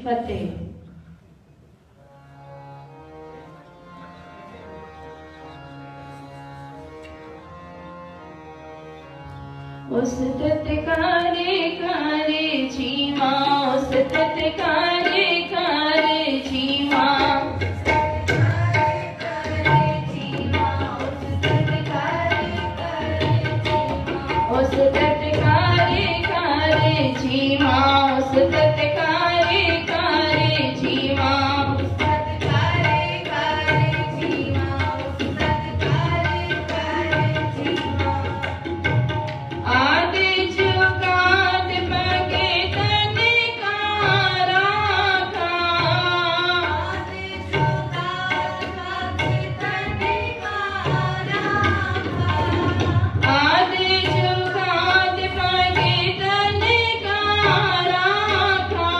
फतेह। उस तत्कारे कारे जीवा, उस तत्कारे कारे जीवा, उस तत्कारे कारे जीवा, उस तत्कारे कारे जीवा, आदि जुगाद बगे तन का राखा, आदि जुगाद बगे तन का राखा,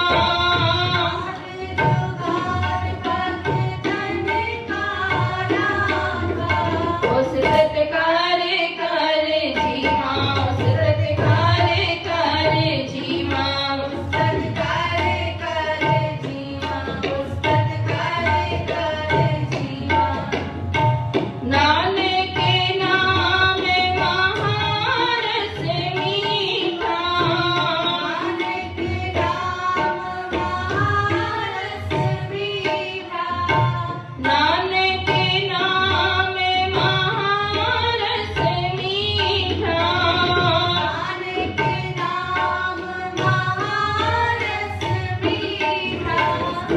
उस तत्कारे कारे जीवा, उस तत्कारे कारे जीवा, उस तत्कारे कारे जीवा, उस तत्कारे कारे जीवा। नानक के नाम महारस मीठा, नानक के नाम महारस मीठा, नानक के नाम महारस मीठा, नानक के नाम महारस मीठा।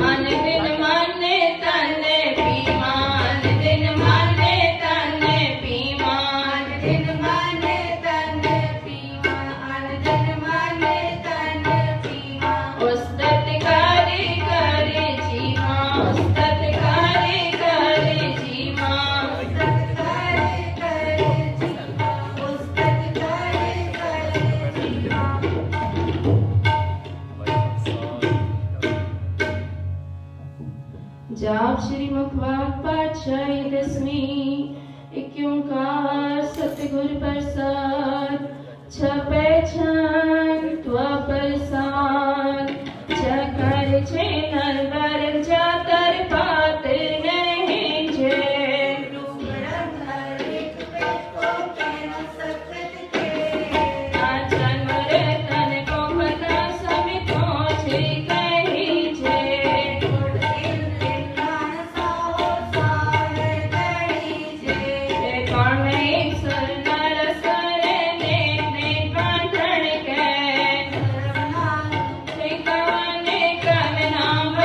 अन दिन मन तन पीवा, अन दिन मन तन पीवा, अन दिन मन तन पीवा, अन दिन मन तन पीवा। उस तत्कारे कारे जीवा, उस तत्कारे कारे जीवा, उस तत्कारे कारे जीवा, उस तत्कारे कारे जीवा। जाप श्री मुखवाक पातशाही दसवीं। एक ओंकार सतगुर प्रसाद। छपै छन त्वा प्रसाद। छकर छे नरवर जातर पात्र नहीं जे। आचन मर तन को पता सभी पहुँचे कहीं जे। कौन एक सुर नर सर ने बांधण के, कवन कवन नाम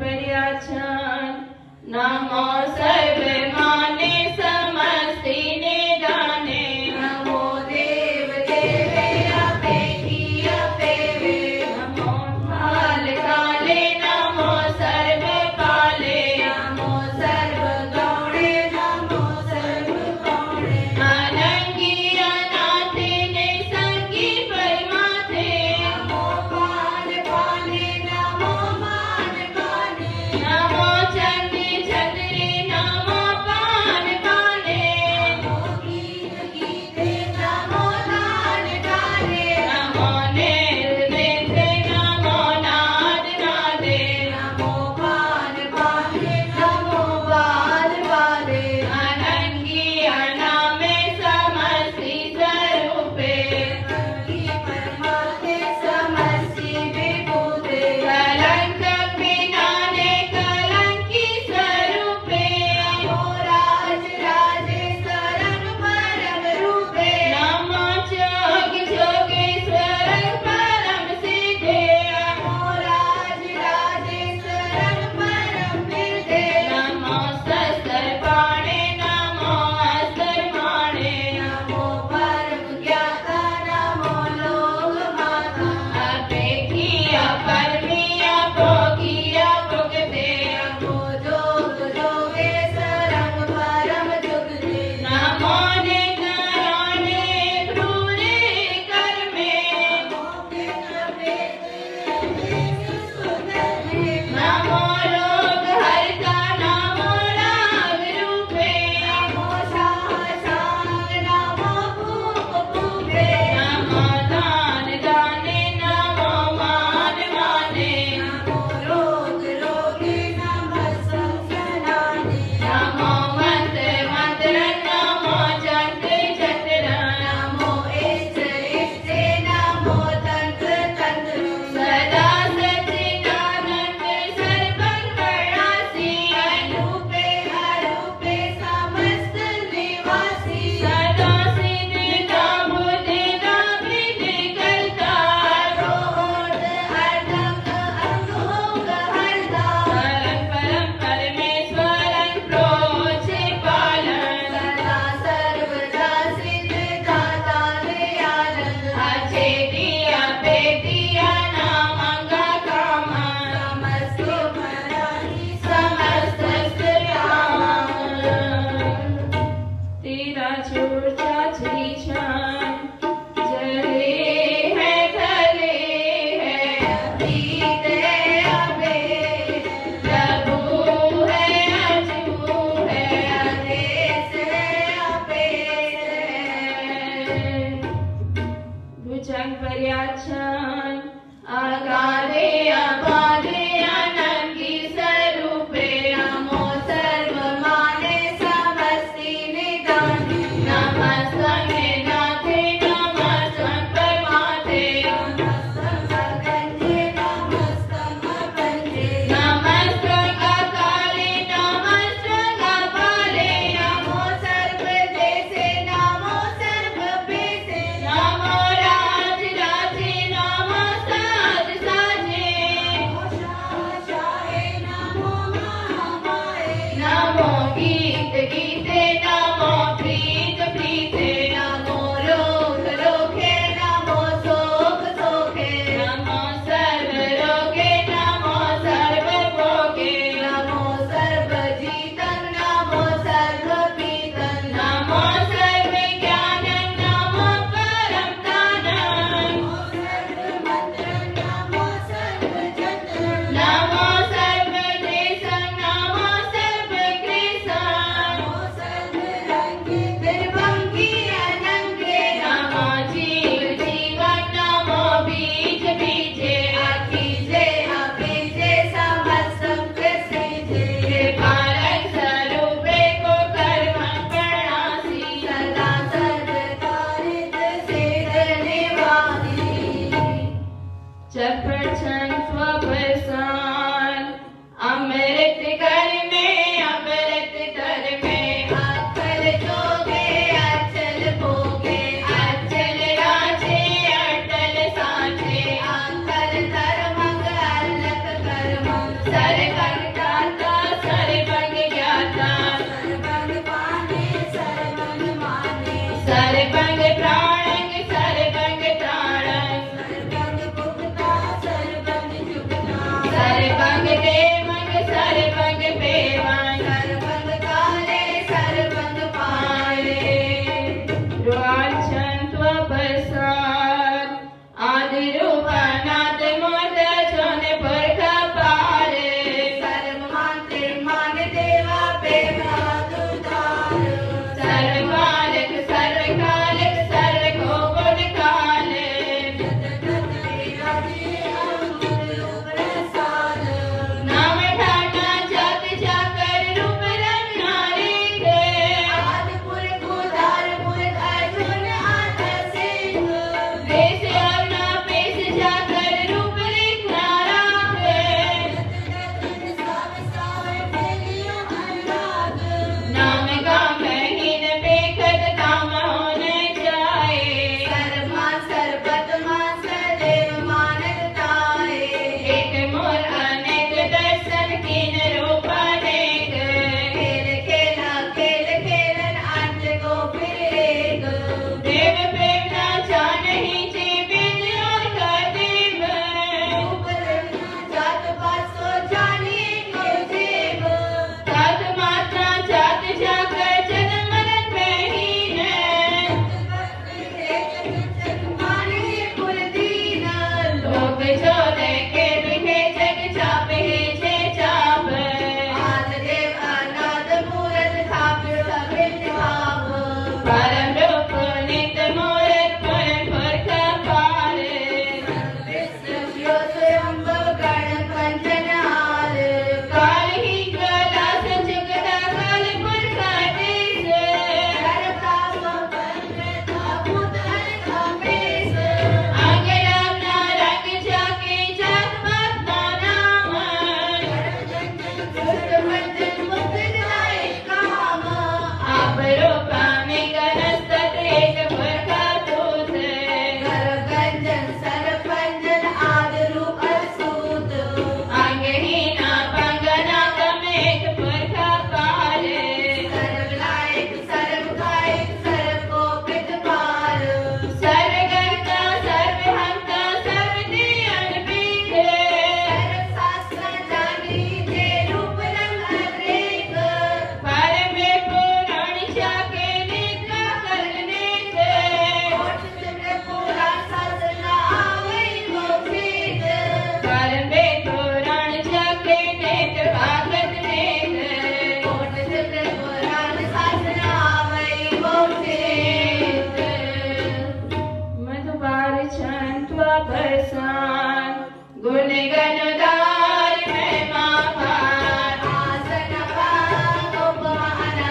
पर्याछन नमो सर्वमाने समस्ति निदाने नमो देव देवे अपेहि अपेवे नमो काल काले नमो सर्वकाले नमो सर्वगौणे नमो सर्वगौणे अनंगी अनाथे निसंगी परमाथे नमो मान पाने नमो मान पाने नमो चंदी चंद्री नमो पान दुष्ट भंजन मुक्तिदायी काम आपरो पामे गणस्तत एक परखा दूत करगंजन सरपंजन आदरूप असूत अंगहीना पंगना गमेक परखा पाले सर्वलायक सर्वकायक सर्वकोपित पार सर्वगर्ता सर्वहंता सर्वदेयन पीठे सर्वशास्त्र जानी जे रूप रंग अनेक परमे पुराण जाके निद्रा करने थे कोट चंद्र पूरा शासना आवै मोक्षित परमे पुराण जाके नेत्र भागत नेत्र कोट चंद्र पुराण शासना आवै मोक्षित मधुबार छंत्वा बरसान गुण गणदार महिमा भार आसन उपमाना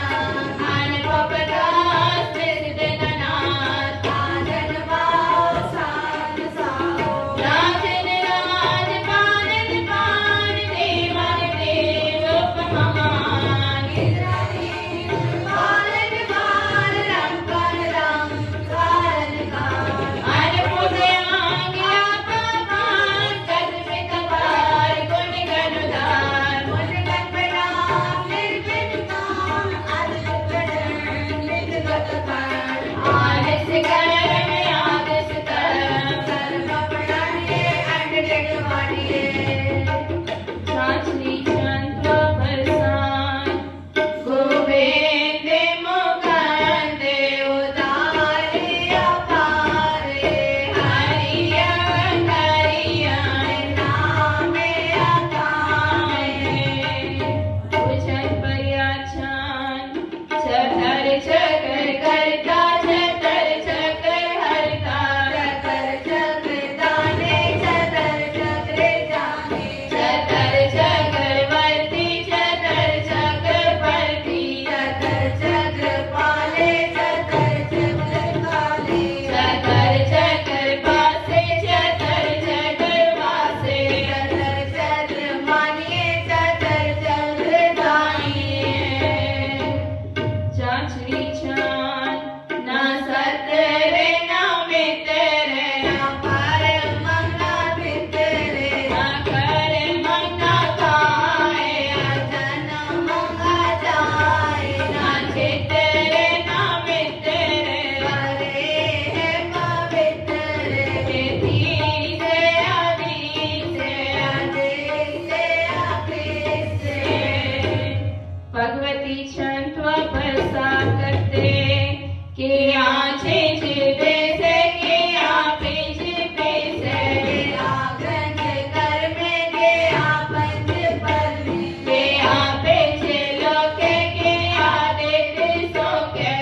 आन पपदास सिद्धनाथ आदन भाव सान साओ राजन राज पानन पान देवन देव उपमान इंद्राणी बालन बाल रंगन रंग कारण कान आन पुण्य आज्ञा पापान कदमित पार गुण गणदार मुनिगण प्रणाम निर्विघ्न काम अद्भुत गण निर्गत कान आलस कर्म आदस कर्म सर्व प्रणानिये अंडगण वाणिये छाछली चंद्र बरसान गोविंद मुकुंद उदारे अपारे हरिया हरिया नामे अकामे पूजन परियाचान चतर चकर करता चतर चकर हरता चतर चक्र दाने चतर चक्र जाने चतर चकर वर्ती चतर चकर परती चतर चक्र पाले चतर चक्र काले चतर चकर पासे चतर चकर वासे चतर चक्र मानिए चतर चक्र दानिए चाचरी छान ना सतरे ना मितरे ना पार मंगा भितरे ना कर मंगा खाए जन मंगा जाए ना चितरे ना मितरे हरे है पवित्र खेती से आदि से आदेश आदेश भगवती छंत्वा परसा करते कि आछे जिबे से कि आपे जिबे से आग्रह कर में के आपंज पर में कि आपे जिलो के आदेश सो के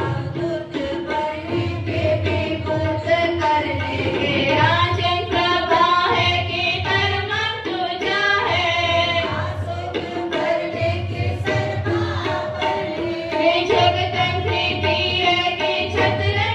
अद्भुत बने के विभुत करने के राजन प्रभा है कि धर्म तुझा है आसुक करने के सर्वा कि परने जगत कृति है कि छत्र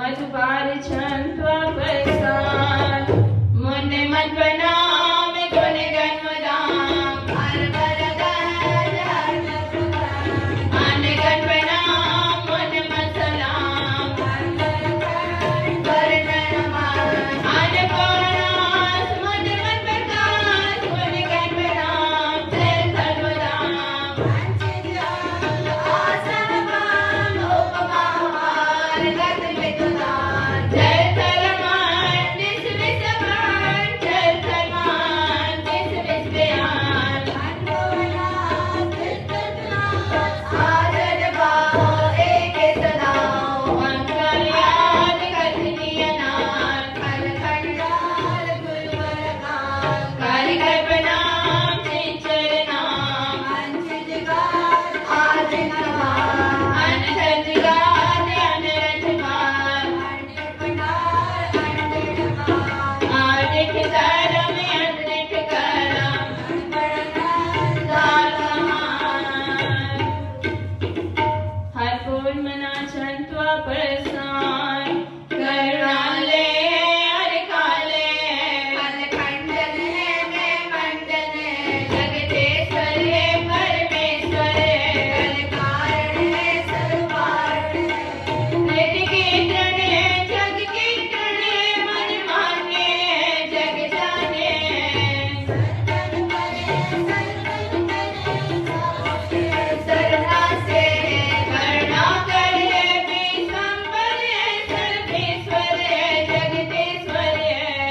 मधुबार छंत्वा प्रसाद मुने मत बनाम गुण गन्मदाम हर बर गण आन गण बनाम मुन मसलाम आन पौरास मुन मन प्रकाश गुण गण बनाम जय सर्वदाम जय सलमान दिस विसमान जय सलमान दिस विसमान मंगलयान कथनीय नाम कारिकर प्रणाम सिंचर नाम अनसजगात अनरथपाल आदिठ करम अनरिठ करम हर पूर्णमना छंत्वा प्रसान करुणाले हर काले जगतेश्वर है परमेश्वर नित कीर्तन जग कीर्तन मन माने जग जाने सरना से करुणा करे विश्वंभर सर्वेश्वर जगदीश्वर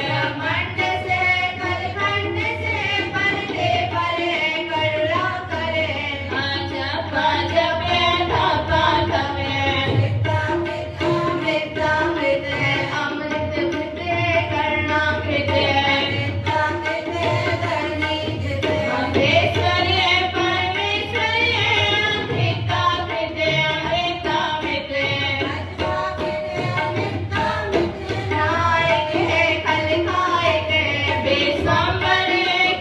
ब्रह्मांड से कलखंड से परते परे करुणा करे जपा जपे धपा धपे अमृत अमृत कृते करुणा कृते अमृतेश्वर परमेश्वर अमृता कृते अमृता कृते नायक है कलकायक विश्वंभर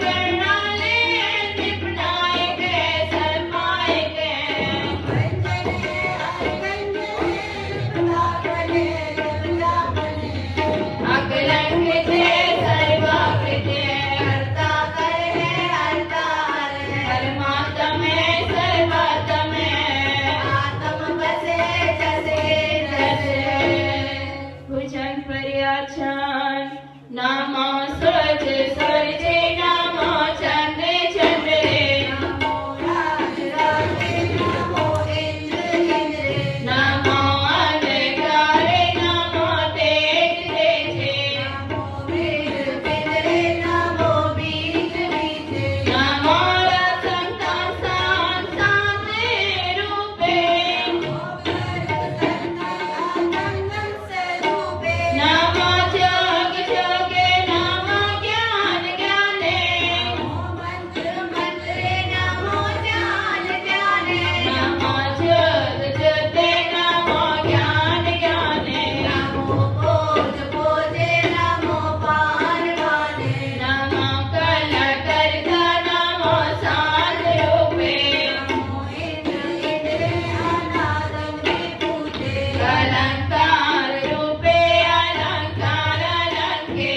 करुणाले विपनायक सर्वायक अकलंकृते सर्वाकृते परमात्मे सर्वात्मे भुजंग पर्याछान नामो सूरज सूरजे नामो चंद्र चंद्रे नामो अंधकारे नामो तेज तेजे नामो रसंतान सामने रूपे नामो जोग जोगे नामो ज्ञान ज्ञाने नामो जोग जोते नामो ज्ञान ज्ञाने नामो कला करता नामो शांत रूपे अलंकार रूपे अलंकार अलंके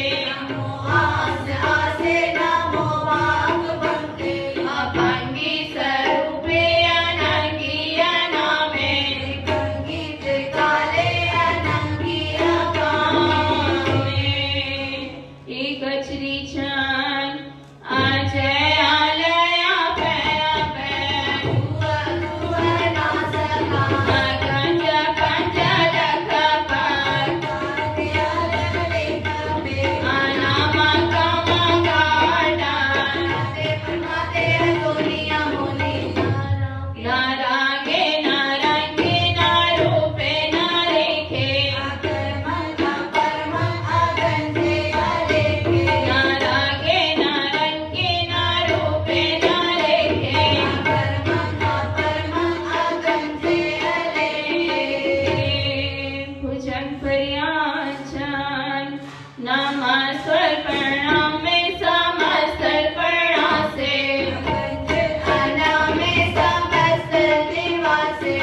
अभंगी स्वरूपे अनंगी अनामे एक अचरी छान अजय आलया पैया कंज कंज लख पार अनाम कम गाडा नारागे नारंगे नारूपे नारेखे नारागे नारंगे नारूपे नारेखे भुजंग पर्याछान नमस्कार प्रणाम में समस्तर प्रणाम से समस्त निवासे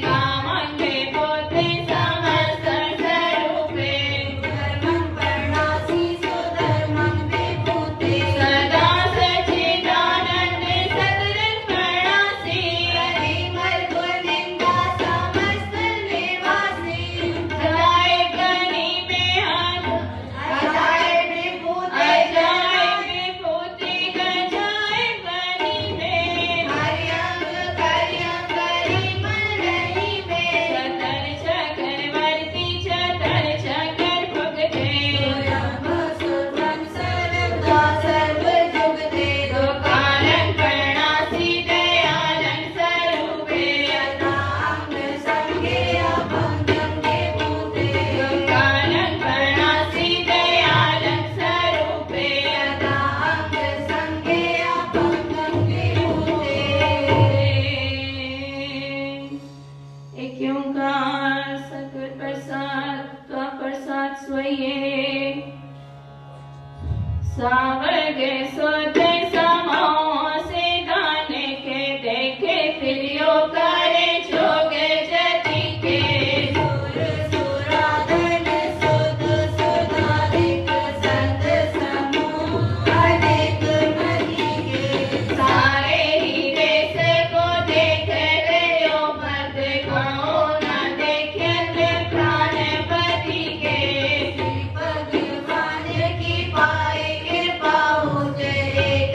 कामंगे पोते समस्तर सोइए। सावर्ग सुध समाओ से गाने के देखे फिरियो करे जोग जति के। सुर सुराधन सुध सुधारिक संत समूह अनेक मति के। सारे ही देश को देख गयो मत कहो न देखत प्राणपति के। भगवान की पाए कृपा हो जय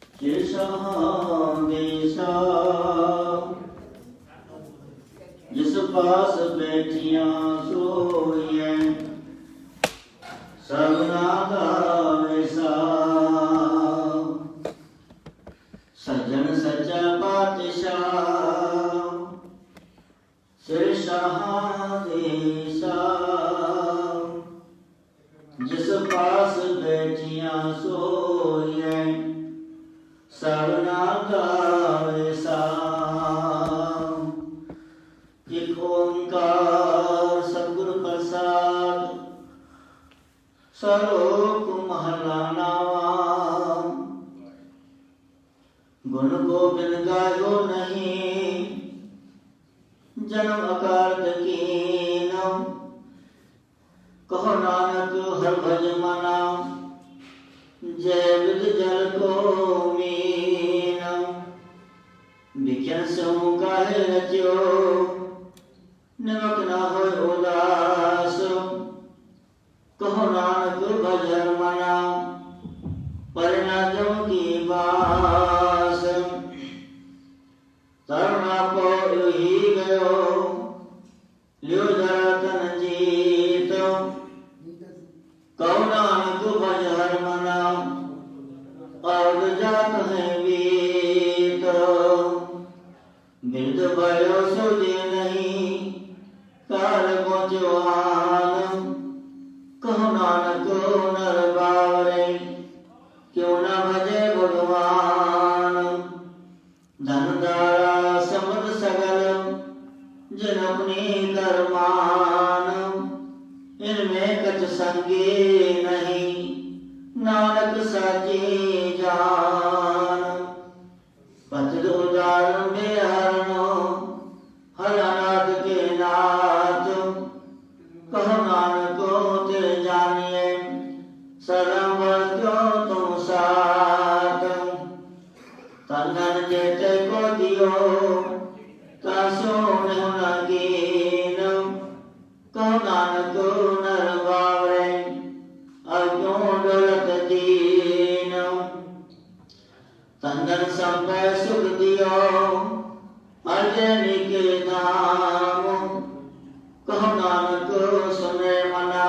पातशाह देशा जिस पास बैठियां सोइए सबना का वैसा सज्जन सच्चा पातशाह देशा जिस पास बैठियां सोइए सबना का वैसा एक ओंकार सतगुरु प्रसाद सलोक महला नावा गुण गोबिंद गायो नहीं जन्म अकाल कीनम कहो नानक हर भज मना जय विद जल को मीनम विख्यान समूह काहे रच्यो निमक न हो उदास कहो नानक भजन मना परिणाम की बास तरुणा को ही गयो लियो जरतन जीत कहो नानक भजन मना और जात है वीत बिरद भयो सोजे नहीं काल पहुँचो आन कहो नानक नर बावरे क्यों न भजे भगवान धन दारा समद सगल जिन अपनी करमान इनमें कछ संगे नहीं नानक साची जान पतित उदाहरण में हरणो हरनाथ के नाथ कहो नानक ते जानिए सरम क्यों तुम साथ तन धन जेते को दियो तासो न कीन कहो नानक नर बावरे अज्ञो डोलत दीन तन धन संपै सुख दियो अर्जनी के धाम कहो नानक सुने मना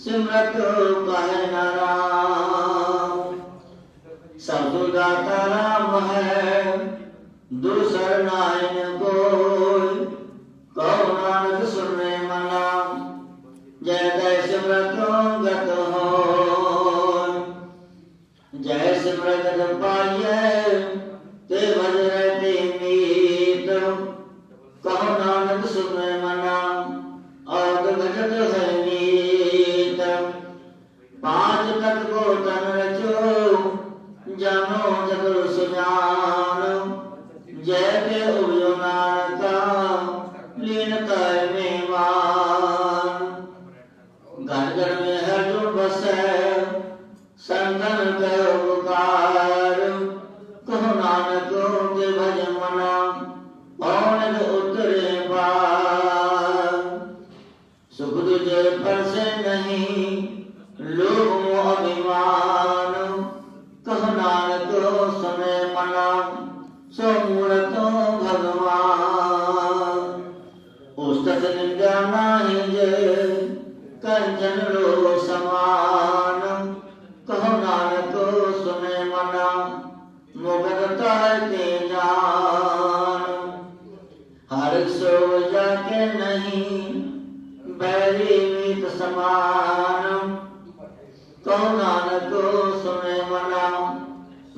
सिमरत कहे न राम साधु दाता राम है दूसर नाइन कोई कहो नानक सुने मना जय जय सिमरत गत हो जय सिमरत पाइए ते भज रहते मीत कहो नानक सुने मना और भजत है नीत पांच तत्व को तन रचो जानो जगल सुजान जय के उबयो नानका लीनता में मान घर घर में हर जो बसे संतन के उपकार कहो नानक के भज मना पौन उतरे पार सुख तुझे पर से नहीं लोभ मोह अभिमान कहो नानक सुने मना सो मूर्त भगवान उस्तत निंदा नाही जे कंचन लो समान कहो नानक सुने मना मुगलता के जान हर सो जाके नहीं बैरी मीत समान कहो नानक सुने मना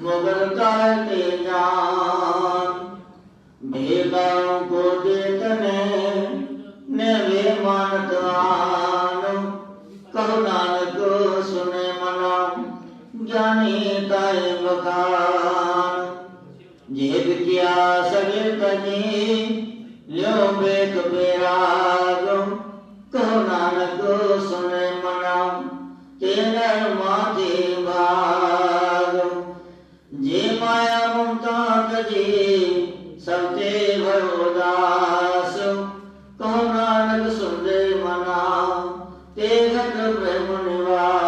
मुगलता के जान भेदाओं को देखने ने वे मानत आन कहो नानक सुने मना ज्ञानी ताए बखान जे विद्या सगे तजी ल्यो बेक बेराग कहो नानक सुने मना तेरा माथे भाग जे माया ममता तजी सबते भरोदास कहो नानक सुन मना ते घट ब्रह्म निवास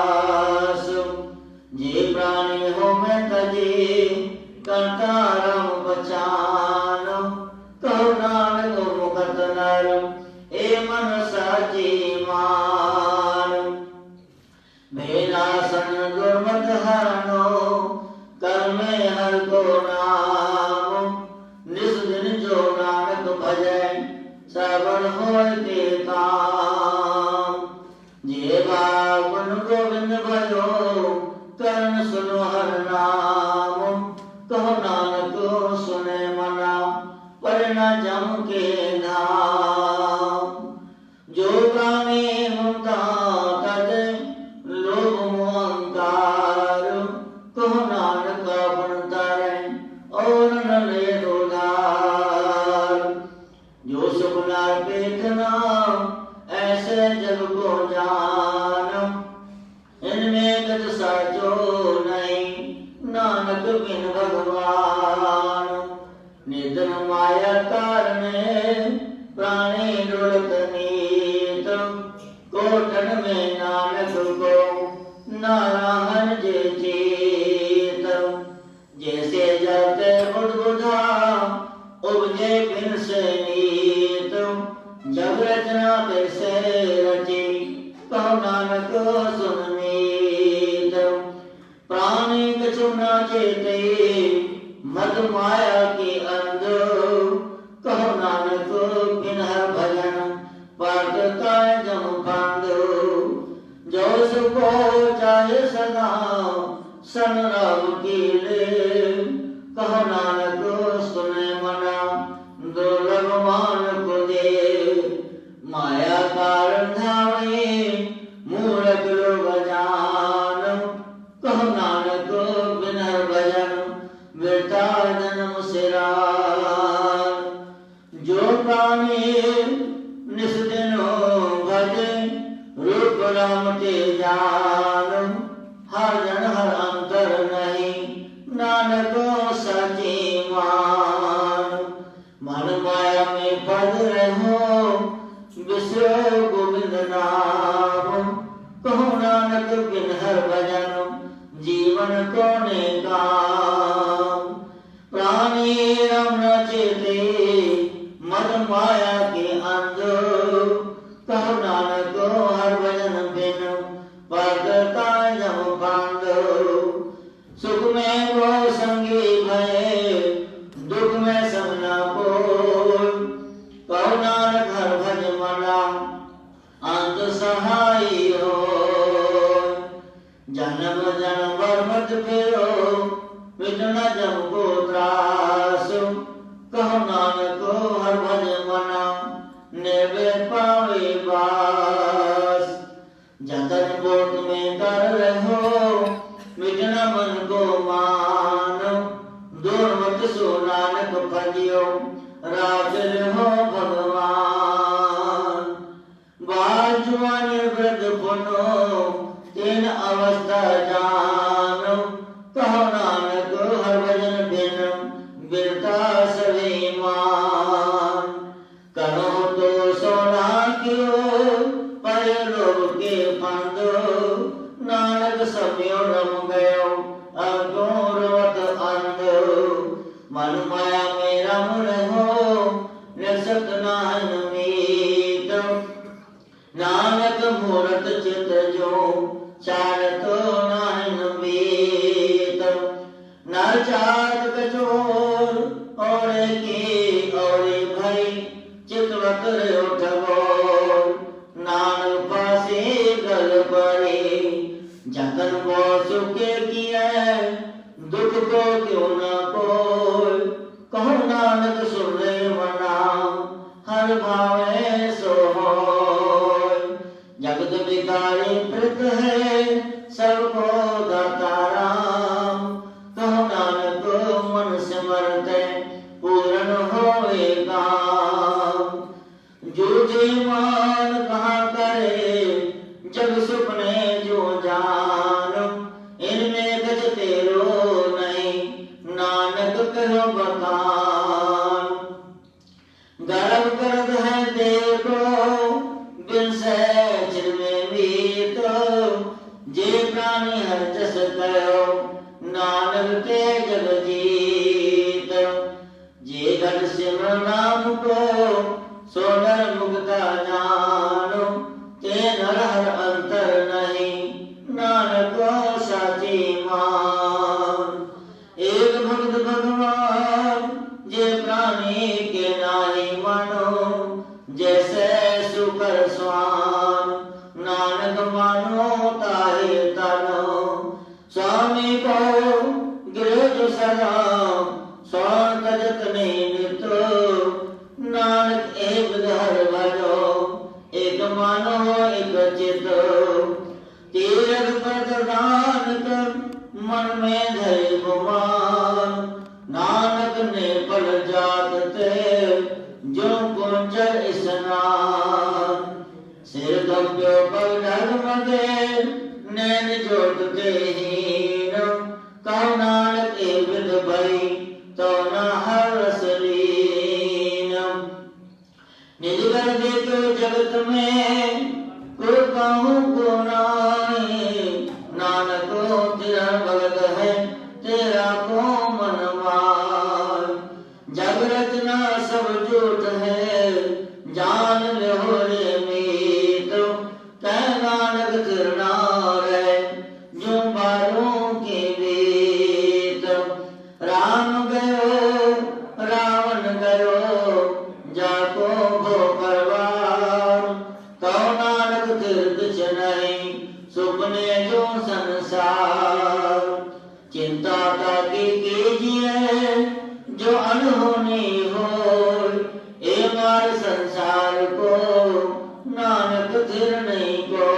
करता राम बचानो, कहो नानक मुखत नर ए मन साची मान। भेनासन गुरमत हरनो, कर में हर को नाम, निस दिन जो नानक भजै श्रवण होय ते काम। जे बागुन गोविंद भजो, करण सुनो हर नाम, कहो नानक सुने मना, पर न जम के धाम। जो प्राणी ममता तज, लोभ मोह अहंकार, कहो नानक अपन तारै, और न ले उधार। जो सुख नार पेतना, ऐसे जग को जान, इनमें गत साचो नहीं, नानक बिन भगवान। निधन माया कारणे, प्राणी डोलत नीत, कोठन में नानक को नारायण जे चीत। जैसे जाते बुधबुधा, उपजे बिन से नीत, जग रचना कैसे रची, कहो नानक सुन मीत। प्राणी कछु न चेते, मद माया की अंध, कहो नानक बिन हर भजन, पाटता जम फांद। जो सुखो चाहे सदा, सन राम की ले, कहो नानक सुने मना, दुर्लभ मान को दे। माया कारण धावे, मूर्ख लोग जान, कहो नानक बिन हर भजन, वृथा जन्म सिरान। जो प्राणी निस दिन भजे, रूप राम के जान, हर जन हर अंतर नहीं, नानक साची मान। मन माया में पद रहो, विसरो गोविंद नाम, कहो नानक बिन हर भजन, जीवन कोने काम। प्राणी राम न चेते, मन माया के अंध, कहो नानक हर भजन बिन, पागता जम फांद। सुख में वो संगी भय, दुख में सब न कोय, कहो नानक हर भज मना, अंत सहाय हो। जन्म जन्म मत फेरो, मिटना जम को त्रास, कहो नानक हर भज मना, नेवे पावे बास। जतन बोट में कर रहो, मिटना मन को मान, दूर मत सो नानक भजियो, राज रहो भगवान। बाल जुआनी वृद्ध पुनो, तीन अवस्था जानो, कहो नानक हर भजन बिन, बिरता सभी मान। करो तो सोना क्यों, पर लोग के फंद, नानक सभ्यो रम गयो, अघोरवत अंध। मन माया में रम रहो, निसत नाहन मीत, नानक मूरत चित जो, चारतो नाहन बीत। नर चात कचोर, और की और भई, चितवत उठगोर, नानक पासे गल पड़े। जतन को सुखे किया, दुख को क्यों न कोय, कहो नानक सुन ले मना, हर भावे सो होय। जगत बिकारी प्रत है, सबको दाता राम, कहो नानक मन सिमरते, पूर्ण होए काम। जूझे मान कहाँ करे, जग सुपने जो जान, इनमें गज तेरो नहीं, नानक कहो बखान। गर्भ गर्द है देखो, बिन सहज में मीत, जे प्राणी हर जस कहो, नानक के जग जी। सदा सोन तजत नित नानक एक हर भजो एक मानो एक चित तीरथ प्रदान कर मन में धरे गुमान नानक ने पल जात ते जो कुंचल स्नान सिर गंभ्यो पग ढगमगे नैन जोत के हीन कहो नानक ए विद भई तो न हरस लीन निज कर देखो जगत में को कहूँ को नाई नानक तेरा भगत है तेरा को मन मान जग रचना सब झूठ है जान लो रे मीत कह नानक तिरना रे जो बालों के बीत राम गयो रावण गयो जाको भो परवार तो नानक तीर्थ नहीं सुपने जो संसार चिंता ताकि कीजिए जो अनहोनी हो ए मार संसार को नानक थिर नहीं को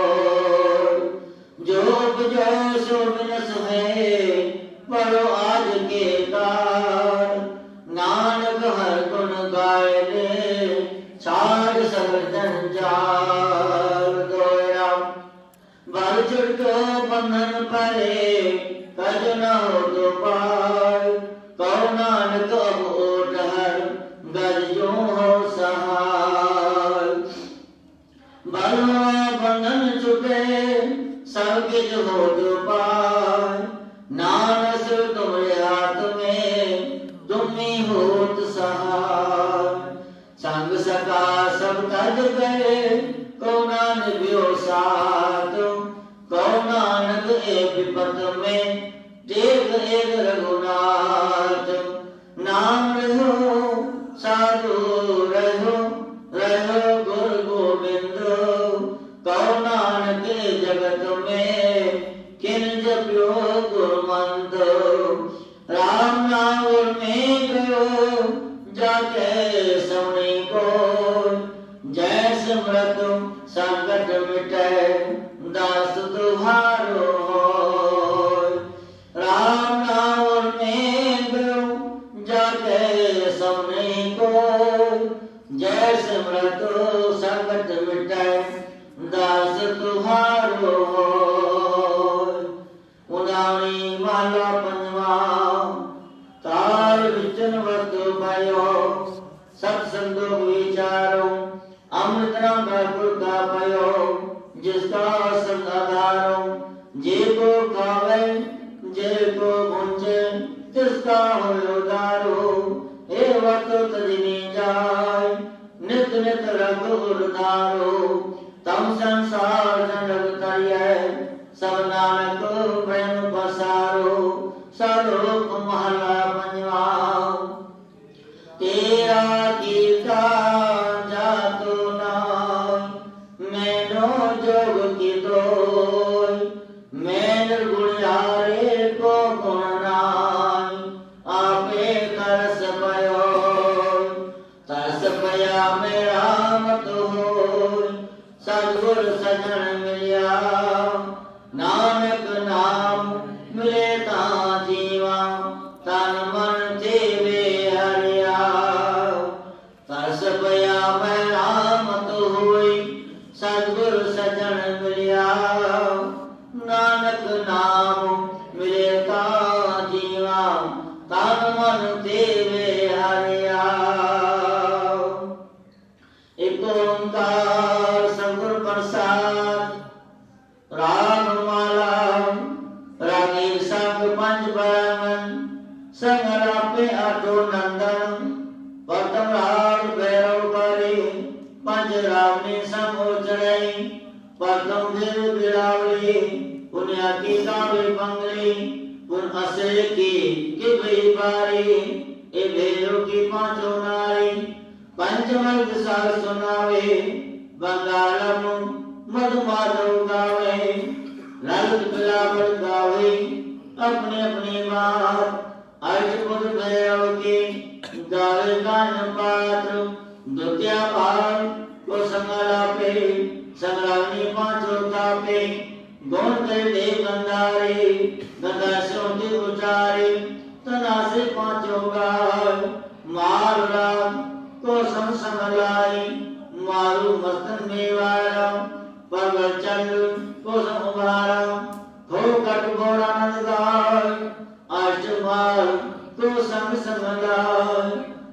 जो उपजो सो बिनस है पढ़ो आज के कार नानक हर गुण गाय ले छाड़ सगर जंजाल गोरा बाल छुटको बंधन परे कज न हो तो पार कहो नानक अब ओट हर गज जो हो सहाय बलवा बंधन छुटे सब किछ हो तो पार नानस तुम्हारे हाथ में तुम ही होत सहाय संग सका सब तज गए को नानक व्यो साथ को नानक ए विपत में देख एक रघुनाथ नाम रहो साधु रहो रहो गुरु गोविंद कहो नानक जगत में किन जप्यो गुरमंत राम नाम में गयो जाके सवणी को जय सिमरत संकट मिटे दास तुम्हारो होय राम नाम में गयो जाके सवनी को जय सिमरत संकट मिटे दास तुम्हारो होय उदानी माला पंजवा तार विचन वत भयो सत्संग विचारो अमृत नाम का भयो जिसका संग आधारो जे को खावे जे को भुंजे तिसका हो उदारो हे वत तदिनी जाय नित नित रख उदारो तम संसार जनक करिए सब नानक प्रेम पसारो सलोक महला पंजवा तेरा कीर्ता जातो नाय मैनो जोग की दोय मैं निर्गुण हारे को गुण नाय आपे तरस पया मेरा मत होय सद्गुर सजन मिलिया नानक नाम मिले ता जीवा तन मन देवे हरिया तरस पया मेरा मत होय सद्गुर सजन मिलिया नानक नाम मिले ता जीवा तन मन देवे हरिया एक ओंकार सतगुर प्रसाद राग माला रागीर संग पंच बरमन संग रापे आठो नंदन प्रथम राग भैरव करे पंच रावणी संग उचड़ई प्रथम फिर बिड़ावली पुण्य की गावे बंगली पुन असे की भई बारी ए भैरव की पांचों नारी पंचमर्ग सार सुनावे बंगालम मधुमाधव गावे ललित बिलावल गावे अपने अपनी बात अष्टपुर भैरव के गावे गान पात्र द्वितीय भाग को संगलापे संग्रामी पांचों तापे गुण के देव गंधारे गंधासों के उचारे तना से पांचों गाय मार राम को संगलाई मारू मस्तन में वारा परवर चंद्र को संभारा हो कट गोरानंद गाय अष्टमाल को संगलाय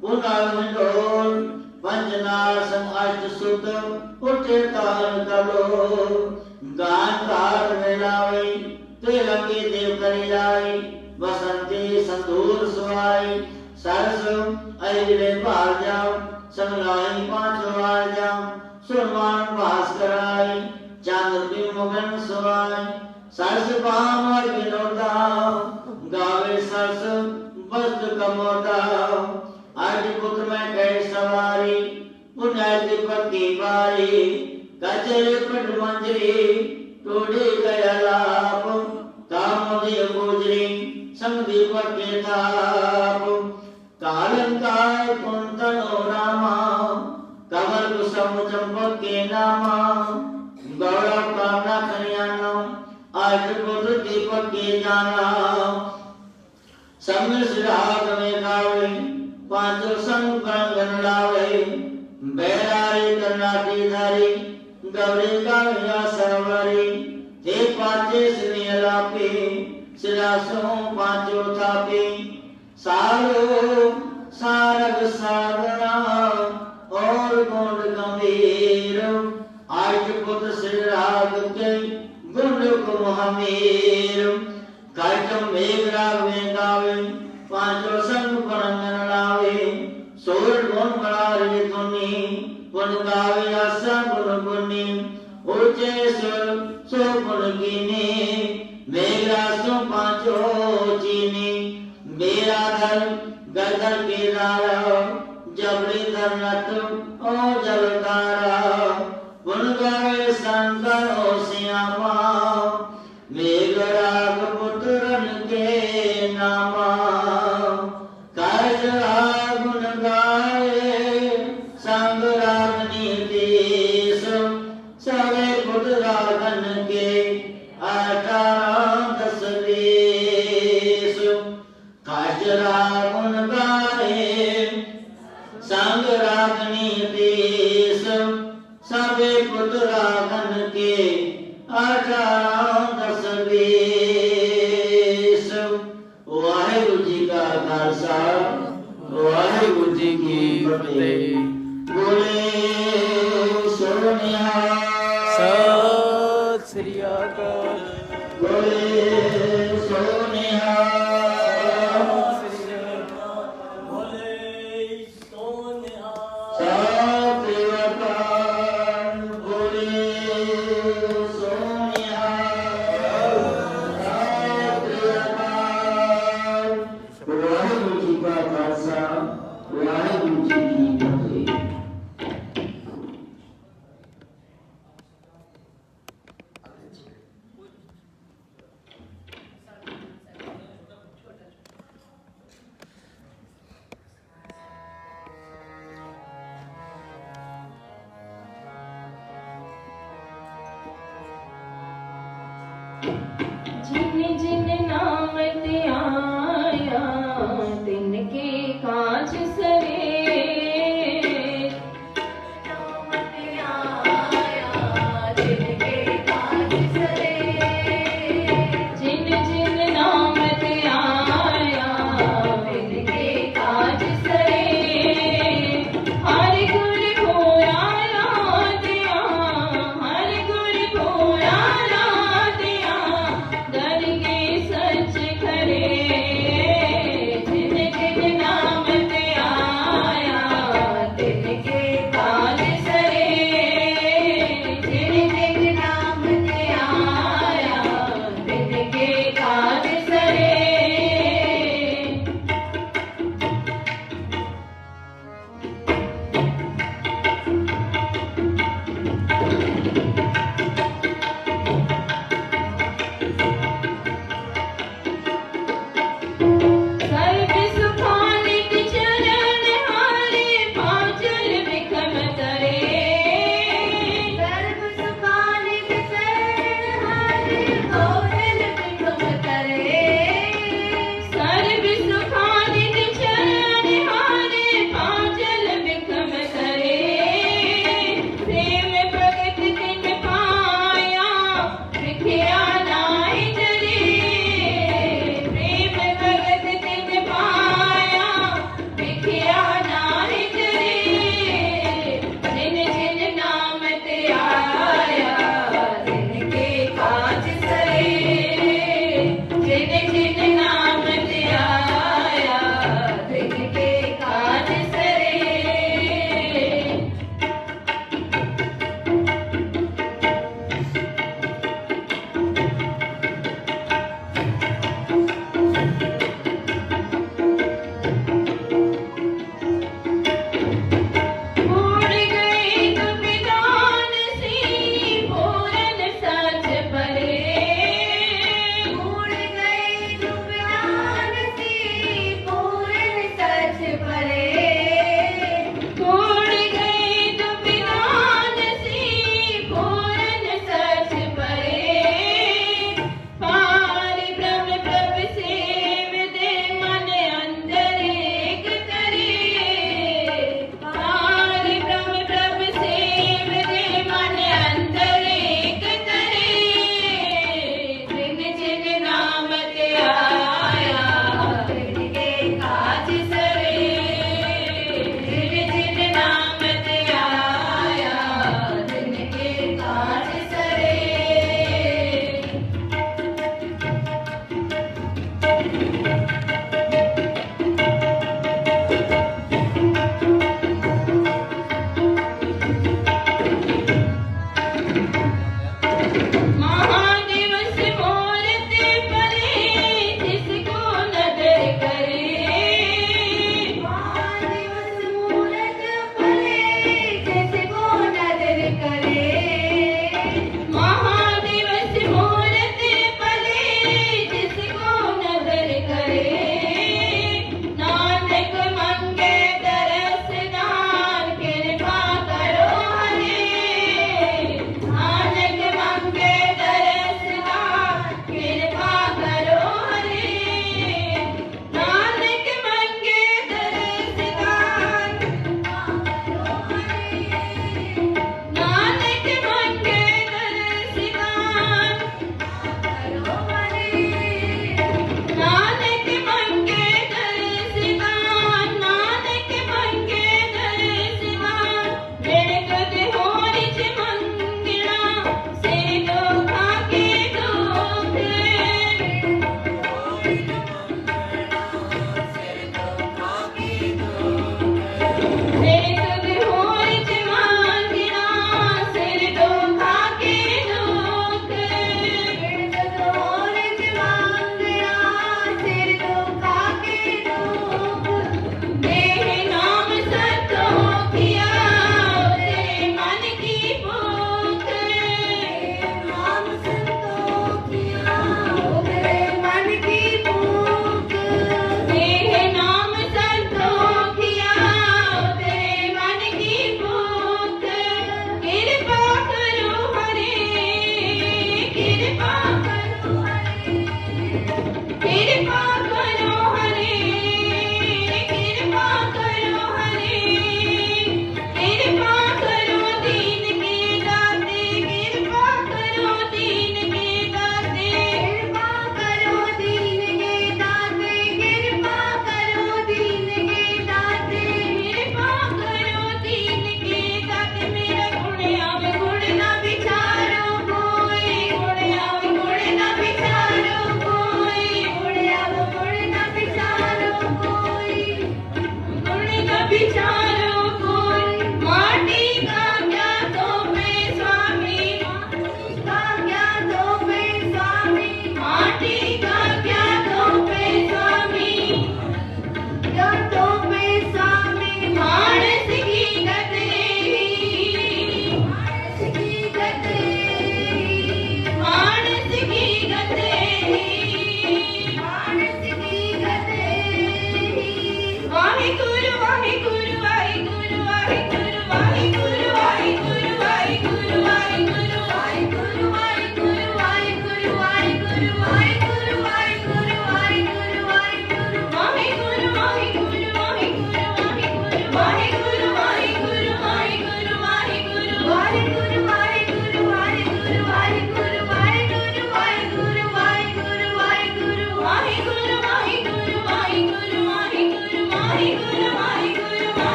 पुनर्विंडोल पंचनासम अष्टसुत उठे ताल कलो गानकार मेलावे तेलंगे देव करियाई बसंती संदूर सुहाई सरस अहिरे बाल जाओ संगलाई पांचों आ जाओ सुरमान भास्कर आई चांद भी मुगन सुहाई सरस पाम और विनोदाओ गावे सरस वस्त्र कमोदाओ आज पुत्र में गए सवारी पुण्य दीपक की बारी कचरे पट मंजरी टोड़े गया लाप कामोदय गुजरी संग दीपक के ताप कालंकार कुंतन रामा कमल कुसुम चंपक के नामा गौरव कामना कन्यानम आज पुत्र दीपक के जाना संग सिराग में गावे पांचों संग गण लावे बैरारी कर्नाटी धारी गौरी का सरवरी थे पांचे स्नेहलापे सिरासों पांचों थापे सारो सारग सागरा और गुण गंभीर आज पुत्र सिराग के गुण को महामीर काटम मेघराग में गावे पांचों संग परंगन लावे सोर गुण बड़ा रे धुनी पुन गावे आसा गुण गुनी ऊंचे सुर सो गुण कीने मेरा सो पांचों चीनी मेरा धर गदर के दारा जबरी धर नट ओ जलतारा पुन गावे शंकर ओ श्यामा मेघराग पुत्रन के नामा गुण गाए संग रागनी देश सारे पुत्रागन के 18 देश काजरा गुण गाए संग रागनी देश सारे पुत्रागन के 18 देश। वाहिगुरु जी का खालसा वाहिगुरु जी की फतेह। बोले सोनिया सत श्री अकाल। बोले सोनिया बोले सोनिया सत श्री अकाल। बोले सोनिया सत श्री अकाल। वाहिगुरु जी का खालसा वाहिगुरु जी की फतेह। जिन जिन नाम ते आया तिनके काज सरे नाम ते आया तिनके काज सरे जिन जिन नाम ते आया तिनके काज सरे हर गुर खोया दिया हर गुर खोया दिया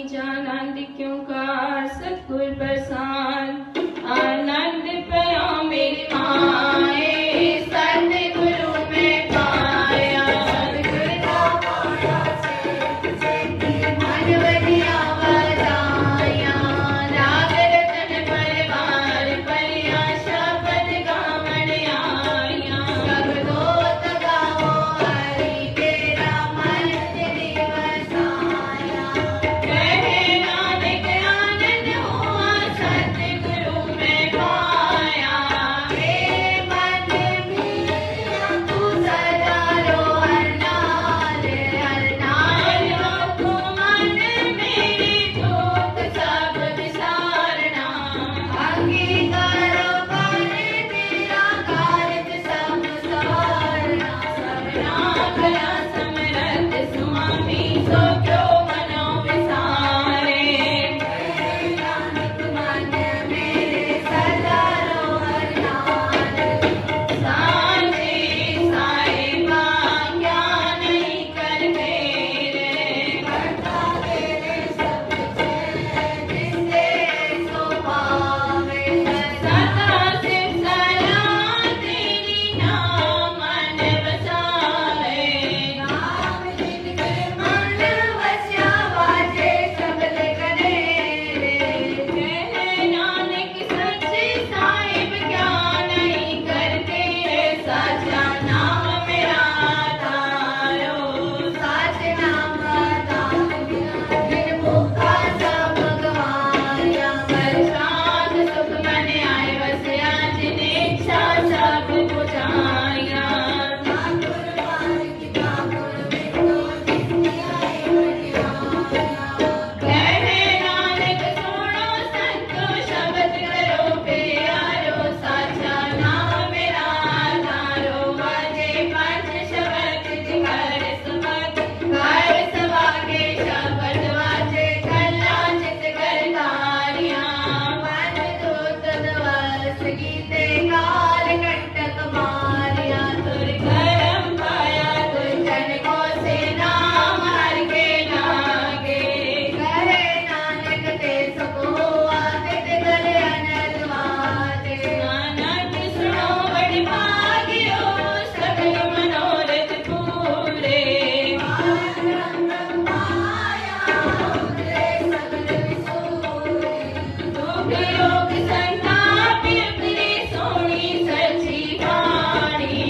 आनंद क्यों का सतगुर प्रसाद आनंद पया मेरी माए सतगुरु में पाया सतगुरु का पाया से मन वधिया वधाया राग रतन परिवार परिया शब्द गावण आया जगदोत गाओ हरि तेरा मन दिवसाया कहे नानक आनंद हुआ सतगुरु में पाया हे मन मिया तू सदा रो हरनाल हरनाल को मन मेरी दुख सब विसारना अंगीकारो कर तेरा कार्य सब सवारना सबना कला समरथ स्वामी सो क्यों मनो विसारे नानक मन मेरे सदा रो हरनाल साचे साहिबा ज्ञान नहीं कर मेरे करता तेरे सब जिससे सो पावे सदा सिर सला तेरी नाम मन बसाए नाम जिनके मन वस्या वाजे सबल करे कहे नानक सच्चे साहिब क्या नहीं करते साचा नाम मेरा तारो साच नाम दान बिन भूखा सा भगवान प्रसाद सुख मन आए वसया जिने इच्छा सब बुझाया ठाकुर पार की ठाकुर बिनो जितनी आए कहे नानक सुनो संतो शब्द करो प्यारो साचा नाम मेरा तारो वाजे पंच शब्द जिगर समत घर सवागे शब्द वाजे कला चित करतारिया मन दूत दवस गीते काल कंटक मारिया तुर करम पाया दुर्जन को से नाम हर के लागे कहे नानक ते सको आदित कर अनलवाते नानक सुनो बड़ी भाग्यो सकल मनोरथ पूरे दुख योग संताप अपने सोनी सच्ची वाणी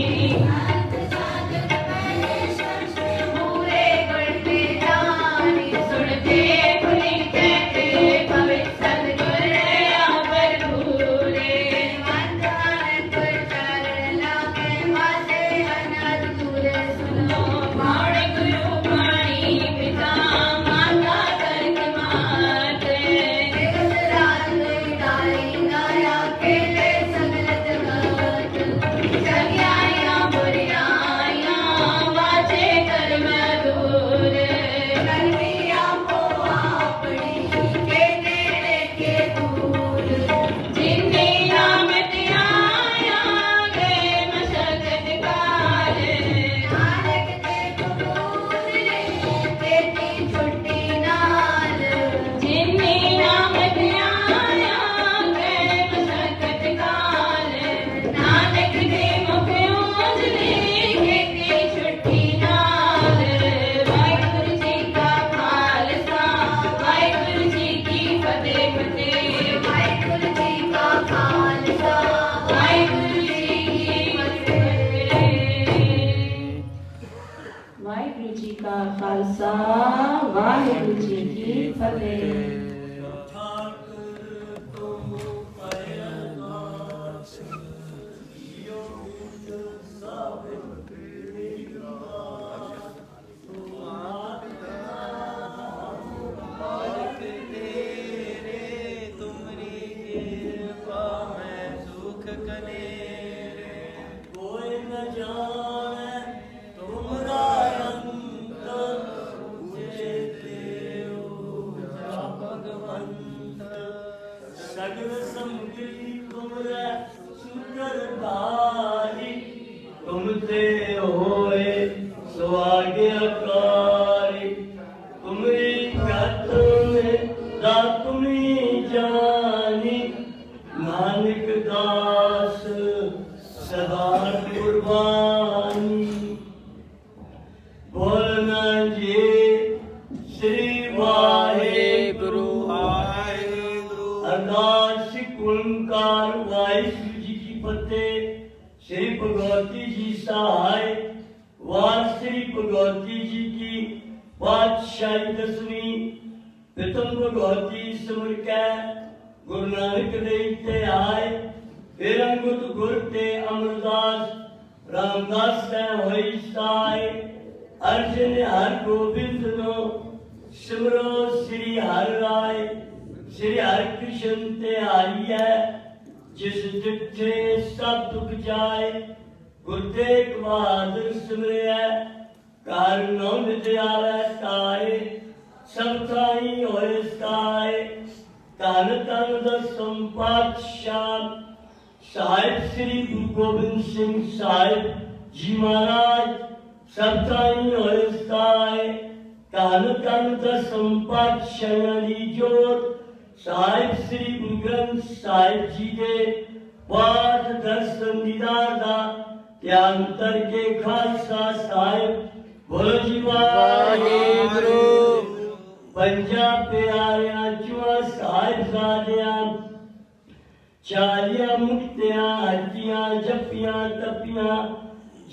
सुनते पुनि कहते भविष्य सद्गुर रया भरपूरे बाण गुरु वाणी पिता माता करक माते जग्याया बुरियाया वाचे कर्म दूर जिन्ने नाम त्याया गए मशक्कत काल जिन्ने नाम त्याया गए मशक्कत काल नानक दे मुख उजले खेती छुट्टी नाल वाहिगुरु जी का खालसा वाहिगुरु जी की फतेह फतेह वाहिगुरु जी की फतेह वाहिगुरु जी का खालसा वाहिगुरु जी की फतेह कोई न जाने तुमरा अंत मुझे देव जा भगवंत सगल समगिरी तुमरे सुकरधारी तुम ते होए सुआग्यकारी तुमरी गत में सहाय वार श्री भगवती जी की पातशाही 10वीं प्रथम भगवती सिमर के गुरु नानक देव ते आए फिर अंगुत गुर ते अमरदास रामदास ते होई साय अर्जन हर गोबिंद नो सिमरो श्री हर राय श्री हर कृष्ण ते आई है जिस दिखे सब दुख जाए गुरतेग बहादुर सिमरिया कार नौन दयावे साए सब थाई होए साए तन तन दसम पातशाह साहिब श्री गुरु गोबिंद सिंह साहिब जी महाराज सब थाई होए साए तन तन दसम पातशाह दी जोत साहिब श्री गुरु ग्रंथ साहिब जी दे पाठ दर्शन दीदार दा ध्यान करके खालसा साहिब बोलो जी वाहेगुरु पंजाब प्यारियां चुआ साहिब जादियां चालियां मुक्तियां हटियां जपियां तपियां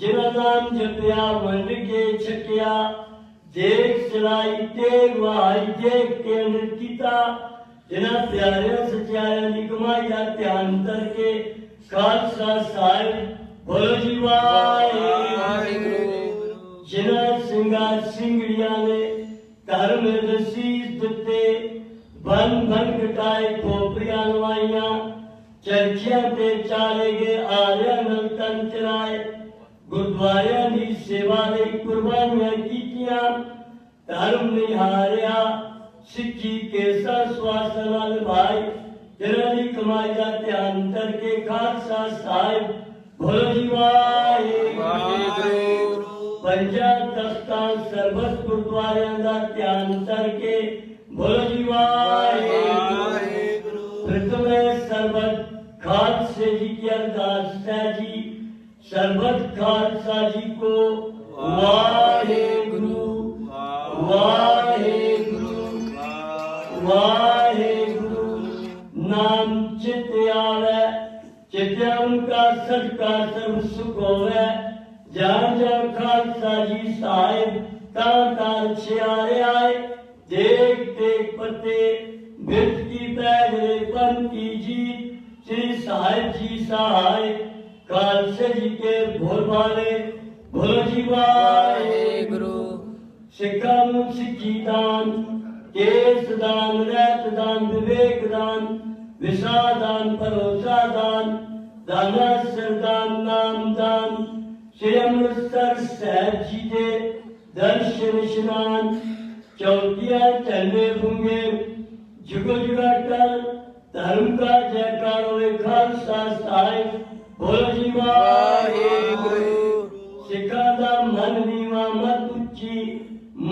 जिन्हां नाम जपिया वंड के छकिया देख सलाई तेग वाई देख के नृतिता जिन्हां प्यारियां सच्चाइयां दी कमाई दा ध्यान करके खालसा साहिब बोलो जी वाहेगुरु जिन्हां सिंगार सिंगड़ियां ने धर्म दसीस दिते बन बन कटाए खोपरियां लवाइयां चरखियां ते चाले गए आर्या नल तन चराए गुरुद्वारियां दी सेवा लई कुर्बानियां कीतियां धर्म निहारिया सिक्खी केसा स्वास नाल भाई जिन्हां दी कमाई दा ध्यान करके खालसा साहिब बोलो जी वाहेगुरु पंजा तख्तां सरबत गुरुद्वारियां दा ध्यान करके बोलो जी वाहेगुरु प्रथम सरबत खालसे जी की अरदास है जी सरबत खालसा जी को वाहेगुरु वाहेगुरु वाहेगुरु नाम चित आवे चित उनका सदका सर्व सुख होवे जान जान खालसा जी साहिब तार छियारे आए देख देख पते बिरत की पैदरे पन की जीत श्री साहिब जी सहाय खालसे जी के भोल वाले भोलो जी वाहेगुरु सिखा मुख सिखी दान केस दान रैत दान विवेक दान विसा दान भरोसा दान दाना सरदान नाम दान श्री अमृतसर साहिब जी के दर्शन स्नान चौकिया चलने होंगे जुगो जुगा टल धर्म का जयकार होए खालसा साहिब बोलो जी वाहेगुरु सिखा दा मन नीवा मत उच्ची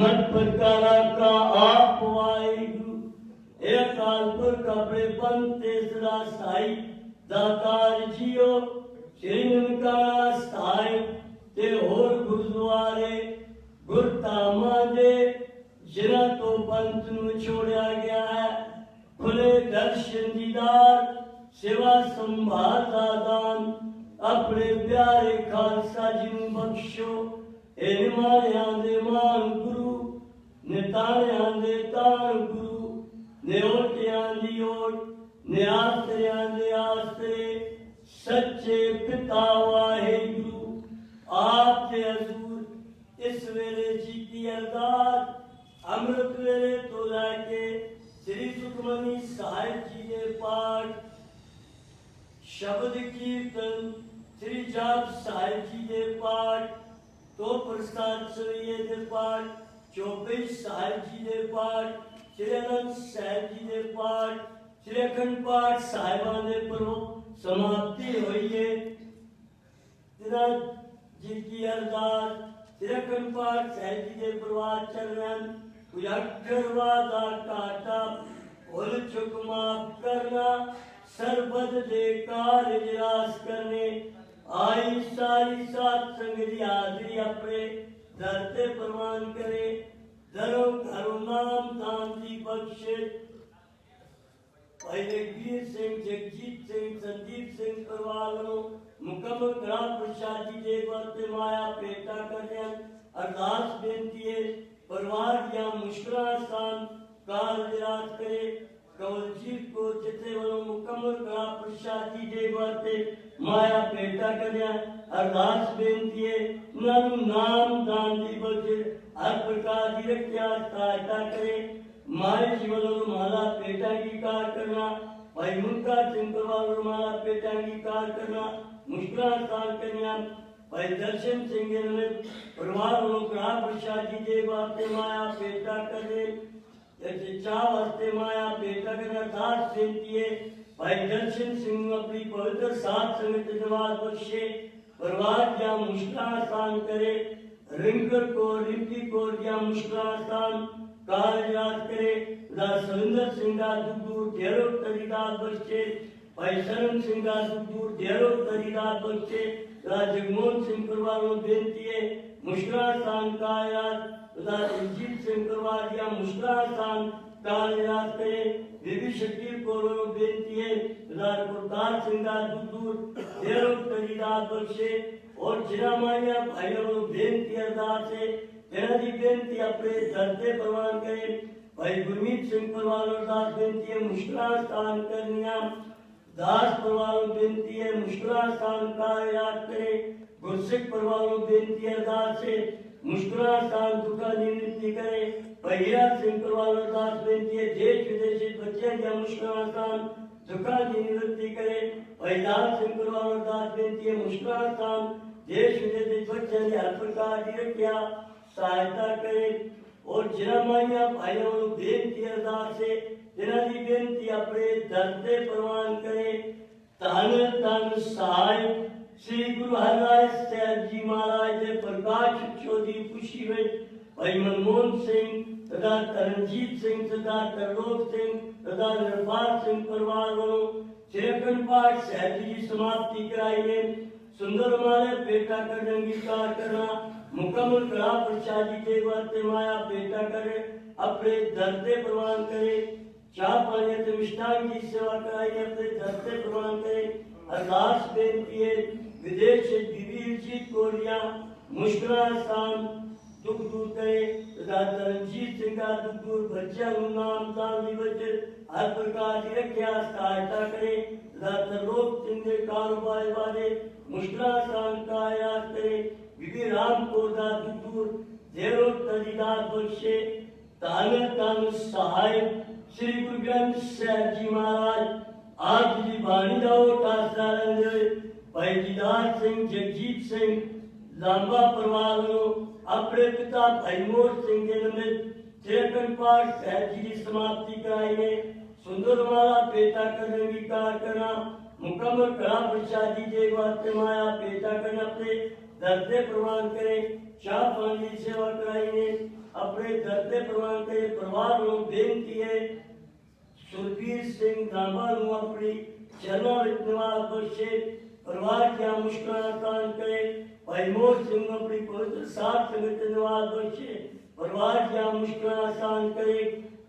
मत प्रकारा का आप वाहेगुरु ए कालपुर कपड़े पंते सदा साई दातार जियो श्री ननकाना साहिब ते होर गुरुद्वारे गुरधामा दे जिन्हां तो पंथ नूं छोड़िया गया है खुले दर्शन दीदार सेवा संभाल दा दान अपने प्यारे खालसा जी नूं बख्शो ए निमाणियां दे मान गुरु निताणियां दे ताण गुरु निओटियां दी ओट निआसरियां दे आसरे सच्चे पिता वाहेगुरु आप ते हजूर इस वेले जी की अरदास अमृत वेले तो लैके श्री सुखमनी साहिब जी के पाठ शब्द कीर्तन श्री जाप साहिब जी के पाठ तो प्रसाद सवेये के पाठ चौबे साहिब जी के पाठ श्री अनंत साहिब जी के पाठ श्री अखंड पाठ साहिबान ने पर्व समाप्ति हुई है जिनकी अरदास श्री अखंड पाठ साहिब जी के प्रवाद चरण उजागरवा दा काटा भूल चुक माफ करना सरबत दे कार्य निराश करने आई सारी सात संग दी हाजरी अपने दर ते प्रवान करे दरो घरों नाम दान दी बख्शे भाई रघुवीर सिंह, जगजीत सिंह, संदीप सिंह परिवार वालों मुकम्मल करा प्रसाद जी दे वरते माया पेटा करने अरदास बेनती है परिवार या मुश्किल स्थान काल विराज करे कवलजीत को जिते वालों मुकम्मल करा प्रसाद जी दे वरते माया पेटा करने अरदास बेनती है नाम दान दी बजे हर प्रकार की रक्षा सहायता करे मारे जीवन माला पेटा की कार करना भाई मुनका सिंह माला पेटा की कार करना मुश्किल स्थान करना भाई दर्शन सिंह परिवार ग्राह प्रसाद जी दे वास्ते माया पेटा करे शिक्षा वास्ते माया पेटा करना दास बेनती है भाई दर्शन सिंह अपनी पवित्र साथ संगत नवाज बख्शे परिवार या मुश्किल स्थान करे रिंकर को रिंकी को या मुश्किल स्थान काल याद करे सविंदर सिंह दूर ढेरों तरीदार बच्चे भाई शरण सिंह दूर ढेरों तरीदार बच्चे जगमोहन सिंह परिवारों बेनती है मुश्किल स्थान का याद रंजीत सिंह परिवार या मुश्किल स्थान काल याद करे बीबी शकील को बेनती है गुरदार सिंह दूर ढेरों तरीदार बच्चे और जिना माया भाइयों बेनती अरदास है तेरी बेनती अपने धरते प्रवान करे भाई गुरमीत सिंह परिवार दास बेनती है मुश्किल स्थान करनिया दास परिवार बेनती है मुश्किल स्थान का याद करे गुरसिख परिवार बेनती है दास से मुश्किल स्थान दुखा निवृत्ति करे भैया सिंह परिवार दास बेनती है देश विदेशी बच्चे या मुश्किल स्थान दुखा निवृत्ति करे भैदास सिंह परिवार दास बेनती है मुश्किल स्थान देश विदेशी बच्चे हर प्रकार की रक्षा सहायता करे और जिना माइया भाइयों बेनती अरदास से जिना दी बेनती अपने दर्दे प्रवान करे धन धन सहाय श्री गुरु हरराज साहब जी महाराज के प्रकाश चौधरी खुशी में भाई मनमोहन सिंह तथा तरनजीत सिंह तथा तरलोक सिंह तथा निर्भर सिंह परिवार वालों चिरकन पाठ साहब जी की समाप्ति कराई है सुंदर माले पेटा कर अंगीकार करना मुकम्मल करा प्रसादी के वास्ते माया पेटा करे अपने दर्दे प्रवान करे चाह पानी मिष्ठान की सेवा कराई अपने दर्दे प्रवान करे अरदास बेनती है विदेश से बीबी जीत कोरिया मुश्किल स्थान दुख दूर करे रंजीत सिंह का दुख दूर बच्चा नाम दान दिवस हर प्रकार की रक्षा सहायता करे लोक सिंह के कारोबार वाले मुश्किल स्थान का याद करे बीबी राम को दुख दूर देरो तरीदार बख्शे तान तान सहाय श्री गुरु ग्रंथ साहब जी महाराज आज जी बाणी दाओ टासदार भाई दीदार सिंह जगजीत सिंह लांबा परिवार अपने पिता भाई मोर सिंह के निमित्त चिरकन पाठ साहब जी की समाप्ति कराई है सुंदर माला पेटा करने की कार करना मुकम्मल करा प्रसादी के वास्ते माया पेटा करना अपने दर्दे प्रवान करे चाह पानी की सेवा कराई है अपने दर्दे प्रवान करे परिवार बेनती है सुरवीर सिंह लांबा अपनी चरण निवास बख्शे परिवार क्या मुश्किल आसान करे भाई मोर सिंह अपनी पवित्र साथ संगत निवास बख्शे परिवार क्या मुश्किल आसान करे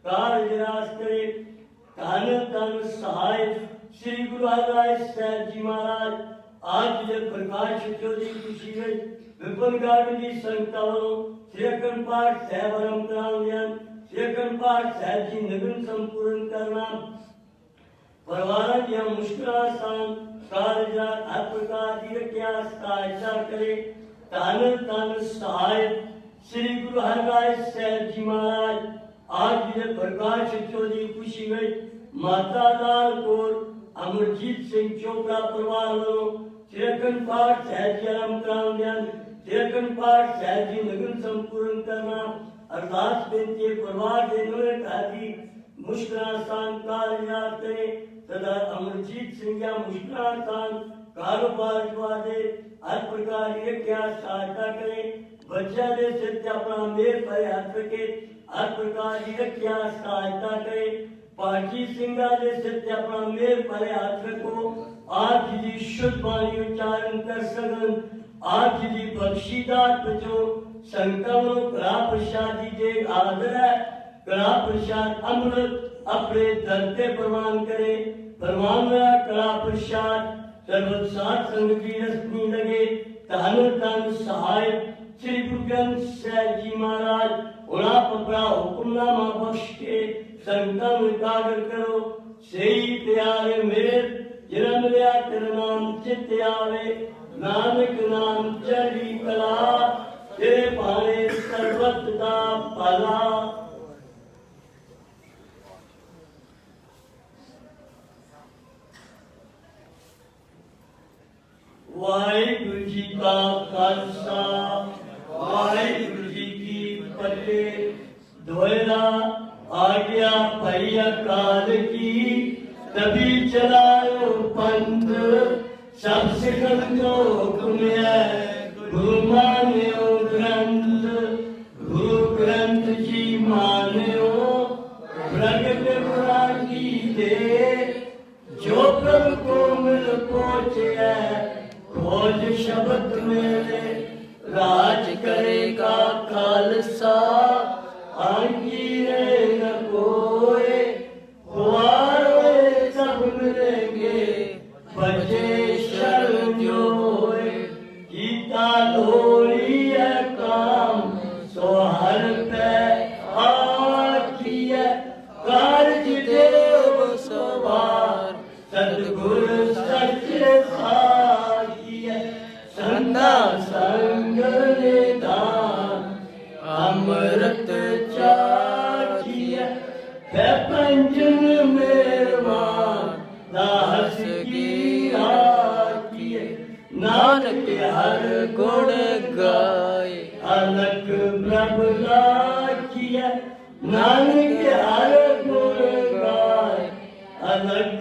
कार निराश करे धन धन सहाय श्री गुरु हरराज साहब जी महाराज आज जब प्रकाश चौधरी खुशी में विपिन गार्डन की संगता वालों चिरकन पाठ साहब आरंभ कराने चिरकन पाठ साहब जी नवीन संपूर्ण करना परिवार की मुश्किल आसान कालजात हर प्रकार की रक्षा सहायता करे धन धन सहाय श्री गुरु हरराज साहब जी महाराज आज जब प्रकाश चौधरी खुशी में माता लाल कौर अमरजीत सिंह चोपड़ा परिवार वालों चिरकन पाठ साहब जी आरंभ कराने चिरकन पाठ साहब जी नवीन संपूर्ण करना अरदास बेनती परिवार के मुश्किल आसान काल याद करे तथा अमरजीत सिंह या मुश्किल आसान कारोबार वादे हर प्रकार की क्या सहायता करे बच्चा दे सत्या अपना मेर पर हाथ रखे हर प्रकार की क्या सहायता करे पाठी सिंह दे सत्या अपना मेर पर हाथ रखो आज जी शुद्ध वाणी उच्चारण कर सकन आज जी बख्शीदात बचो संकल्प कला प्रसादी दे आदर है कला प्रसाद अमृत अपने धरते प्रमाण करे। प्रमाण मेरा कला प्रसाद सर्वत साथ संग की रश्मि लगे। धन धन सहाय श्री गुरु ग्रंथ साहिब जी महाराज उड़ा पपड़ा हुक्मनामा बख्श के संगम एकाग्र करो। सही प्यारे मेरे जन्म लिया तेरा नाम चित आवे। नानक नाम चढ़ी कला तेरे भाने सर्वत दा भला। वाहिगुरु जी का खालसा वाहिगुरु जी की फतेह। दोहरा आ गया भाई अकाल की तभी चलायो पंथ। सब सिखंदो हुक्म है गुरु मान्यो ग्रंथ। गुरु ग्रंथ जी मान्यो प्रगट गुरा की दे। जो प्रभु को मिल पहुँचे खोज शब्द मेरे। राज करेगा खालसा आंगी रे न कोई। हुआरे सब मिलेंगे बजे शरण जोए। गीता लोरी है काम सो हर पे आखी है। कार्य देव सवार सतगुरु सच्चे साखी है। संता संग निधान अमृत चाखी है। पंजन मेरवान दास की आखी है। नानक हर गुण गाए अलग प्रभु लाखी है। नानक हर गुण गाए अलग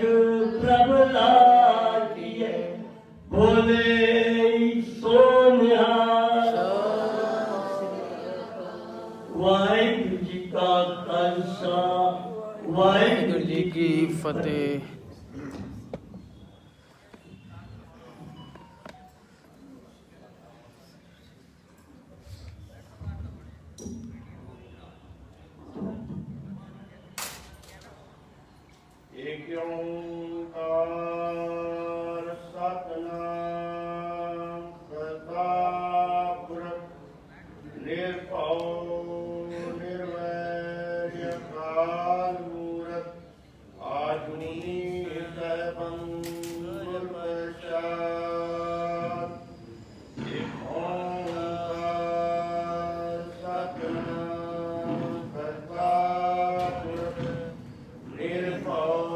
प्रभु लाखी है। बोले सोनिया वाहिगुरु जी का खालसा वाहिगुरु जी की फतेह। एक ओंकार सतनाम करता पुरख निर्भव निर्वैर अकाल मूरत आजुनी सहबंधुर प्रसाद। एक ओंकार सतनाम करता पुरख निर्भव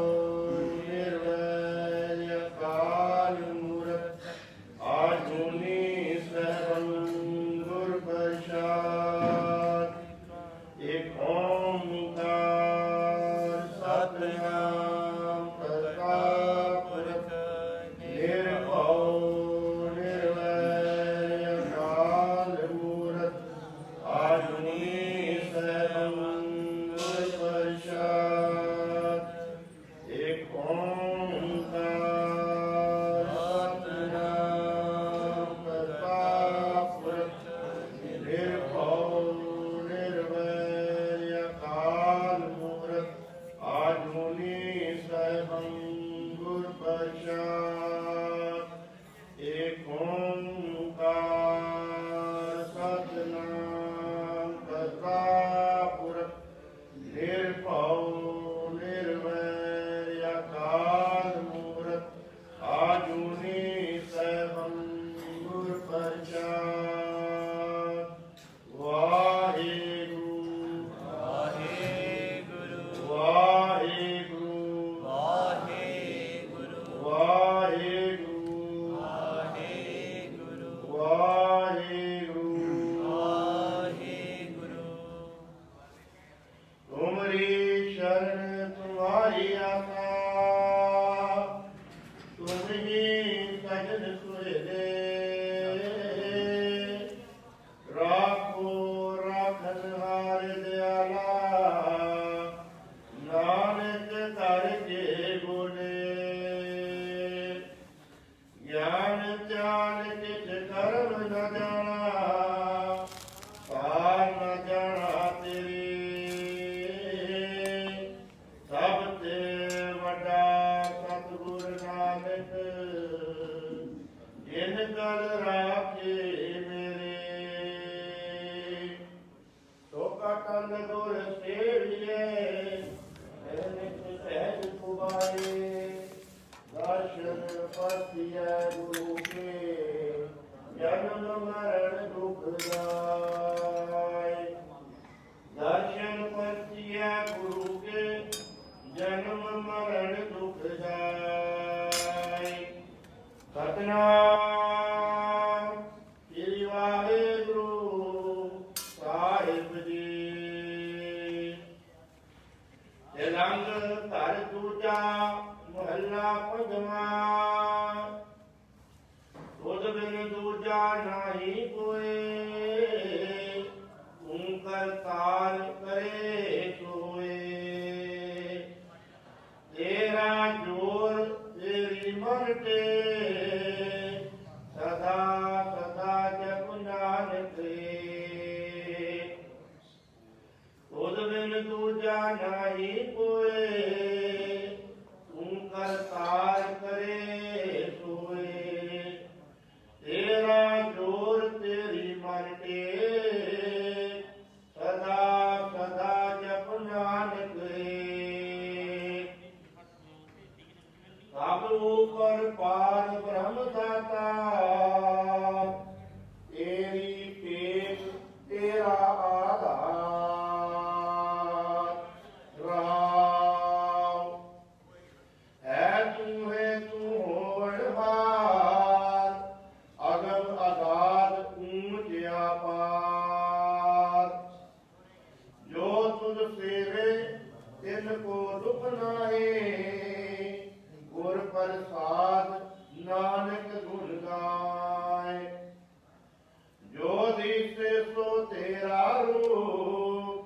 सो तेरा रूप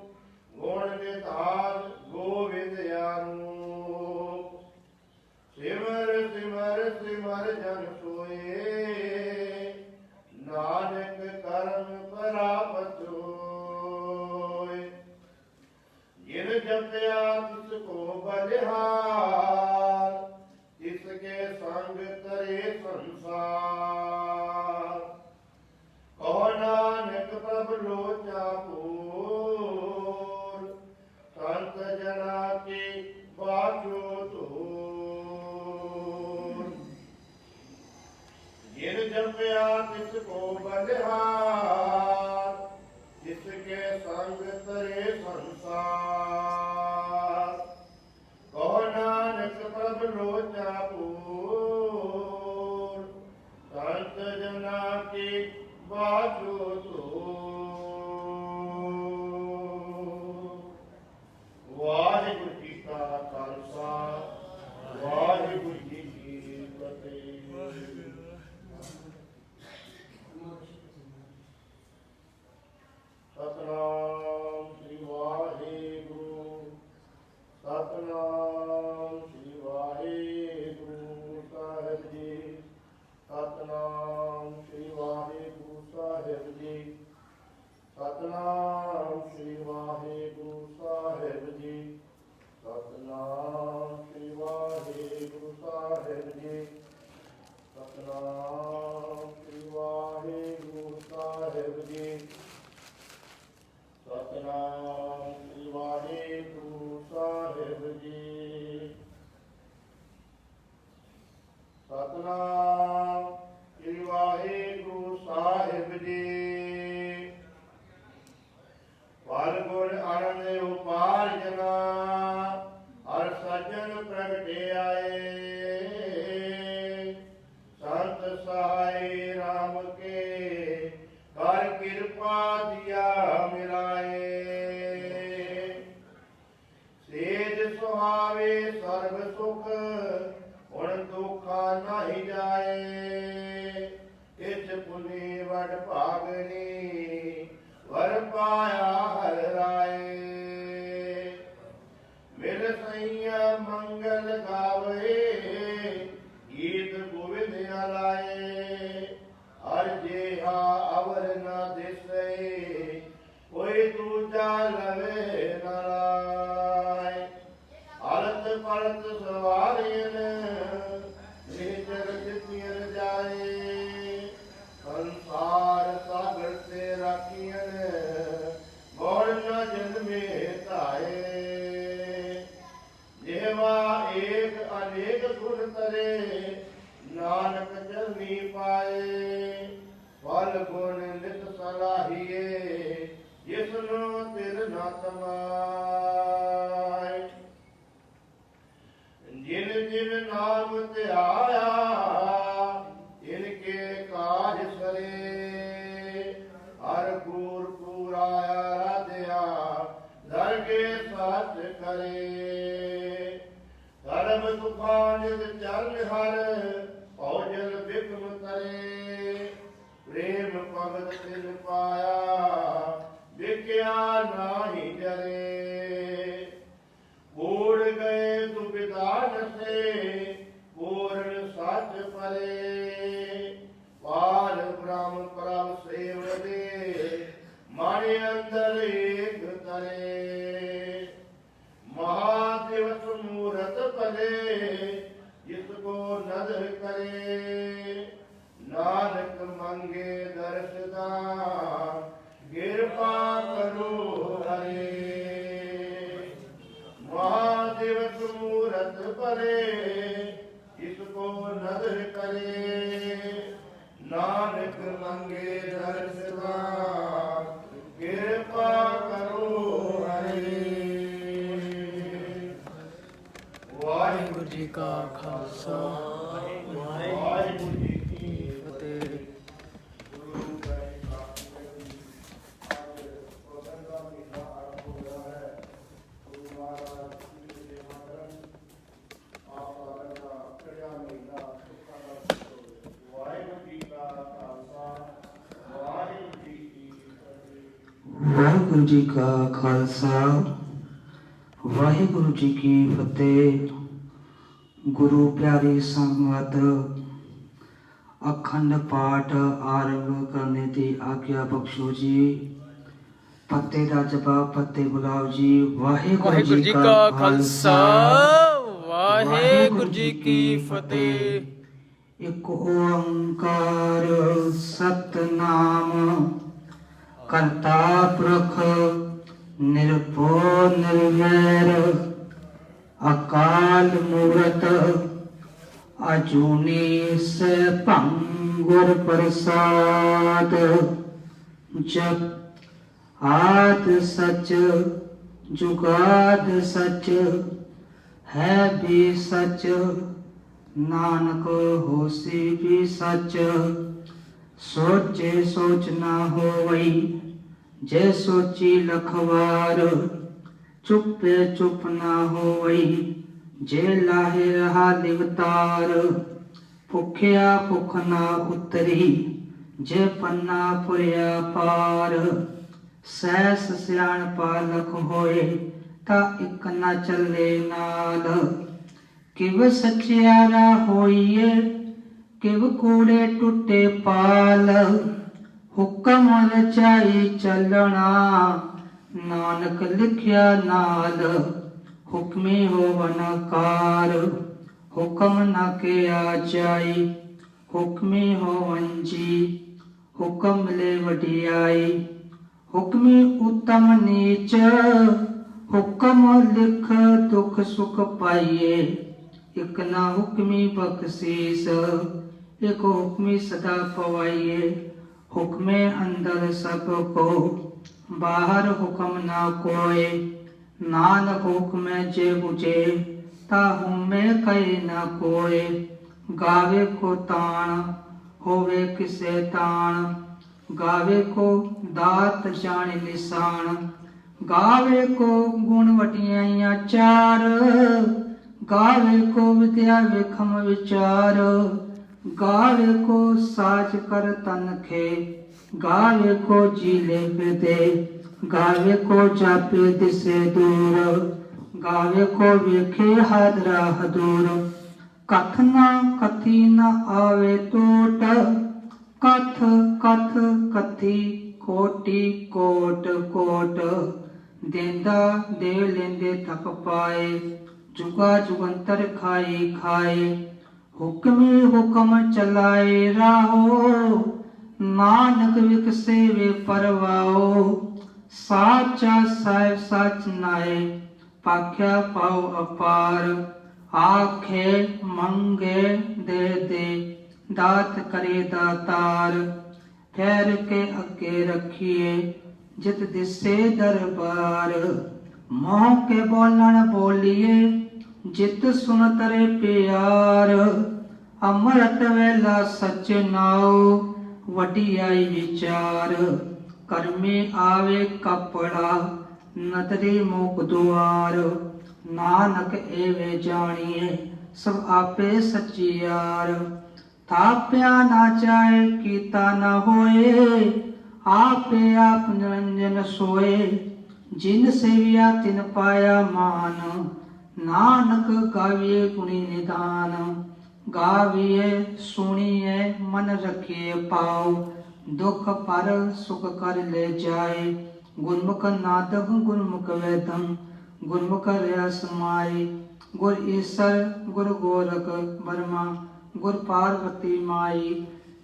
गुण निधान गोविंद अनूप सिमर सिमर सिमर जन सोए नानक करम प्राप्त होए जिन जपया तिसको बलिहार तिसके संग तरे संसार कहो नानक प्रभु लोचा पूर संत जना की बाचो तोर जिन जपया तिसको बलिहार जिसके संग तरे संसार कहो नानक प्रभु लोचा पूर संत जना की बाजो तो वाहिगुरु जी का खालसा वाहिगुरु जी की फतेह। सतनाम श्री वाहिगुरु सतनाम श्री वाहिगुरु साहिब जी सतनाम श्री वाहिगुरु साहिब जी सतनाम श्री वाहिगुरु साहिब जी सतनाम श्री वाहिगुरु साहिब जी सतनाम श्री वाहिगुरु साहिब जी सतनाम श्री वाहिगुरु साहिब जी सतनाम श्री वाहिगुरु साहिब जी फल गुण आनंद उपार जना हर सज्जन प्रगटे आए संत सहाय राम के कर कृपा दिया मिलाए सेज सुहावे सर्व सुख हुण दुखा नहीं जाए इस पुनि वड भागनी वर पाया हर राय मिल सैया मंगल गावे गीत गोविंद लाए हर जेहा अवर न दिसे कोई दूजा लवे न लाए हरत परत सवारियन निजर जितियन जाए संसार सागर से राखियन गौर न जन्मे ताए जेवा एक अनेक गुण तरे नानक चलनी पाए फल गुण नित सलाहिए जिसनो तिर न तमाए जिन जिन नाम त्याया इनके काज सरे हर पूर पूराया राधया धर के साथ करे धर्म दुखान चल हर भोजन विघ्न तरे प्रेम भगत तिन पाया विख्या नाही जरे उड़ गए दुविधान से पूर्ण सच परे पार ब्रह्म परम सेव दे माने अंदर एक तरे महादिवस मूरत पले जिसको नजर करे नानक मंगे दर्शदान कृपा करो हरे महादिवस मूरत पले इसको नजर करे नानक मंगे दर्शदान कृपा करो हरे। वाहिगुरु जी का खालसा वाहिगुरु जी की फतेह। वाहिगुरु जी का खालसा वाहिगुरु जी की फतेह। ਵਾਹਿਗੁਰੂ ਜੀ ਕਾ ਖਾਲਸਾ ਵਾਹਿਗੁਰੂ ਜੀ ਕੀ ਫਤਿਹ। ਗੁਰੂ ਪਿਆਰੀ ਸੰਗਤ, अखंड पाठ आरंभ करने की आज्ञा बख्शो जी। पत्ते दा जवाब पत्ते बुलाओ जी। वाहिगुरु जी का खालसा वाहिगुरु जी की फतेह। एक ओंकार सतनाम करता पुरख निर्भय निर्वैर अकाल मूरत अजूनी सैभं गुर प्रसाद। जप आद सच जुगाद सच है भी सच नानक होसी भी सच। सोचे सोच ना होवई जे सोची लखवार। चुपे चुप ना होवई जे लाहे रहा दिवतार। भुखिया भुख ना उतरी जे पन्ना पुरिया पार। सैस सियाण पालक होए ता इक ना चले नाल। किव सचियारा होइए किव कूड़े टुटे पाल। हुक्म रचाई चलना नानक लिखिया नाल। हुक्मी होवन कार हुक्म न के आ जाई। हुक्मी होवन जी हुक्म ले वडियाई। हुक्मी उत्तम नीच हुक्म लिख दुख सुख पाइए। एक ना हुक्मी बख्शीस एक हुक्मी सदा पवाइए। हुक्मे अंदर सब को बाहर हुक्म ना कोय। नानक हुक्म जे बुझे ताहू में कहे न कोय। गावे को ताण होवे किसे ताण। गावे को दात जाने निशान। गावे को गुण वटियाइया चार। गावे को विद्या विखम विचार। गावे को साज कर तन खे। गावे को जीले विदे। गावे को जापे दिसे दूर। गावे को वेखे हादरा हदूर। कथ ना कथी न आवे टोट। कथ कथ कथी कोटि कोट कोट। देंदा दे लेंदे तप पाए। जुगा जुगंतर खाए खाए। हुक्मी हुक्म चलाए राहो। नानक विकसे वे परवाओ। साचा साहिब सच नाए पाख्या पाओ अपार। आखे मंगे दे दे दात करे दातार। ठहर के अगे रखिए जित दिसे दरबार। मोह के बोलन बोलिए जित सुन तरे प्यार। अमृत वेला सच नाओ वडियाई विचार। कर्मे आवे कपड़ा नदरी मुख द्वार। नानक एवे जानिए सब आपे सचियार। थाप्या ना जाए कीता न होए। आपे आप निरंजन सोए। जिन सेविया तिन पाया मान। नानक गाविए गुणी निदान। गाविए सुनिए मन रखिए पाओ। दुख पर सुख कर ले जाए। गुरमुख नादक गुरमुख वेदम। गुरमुख रस माए। गुर ईसर गुर गोरख बर्मा गुर पार्वती माई।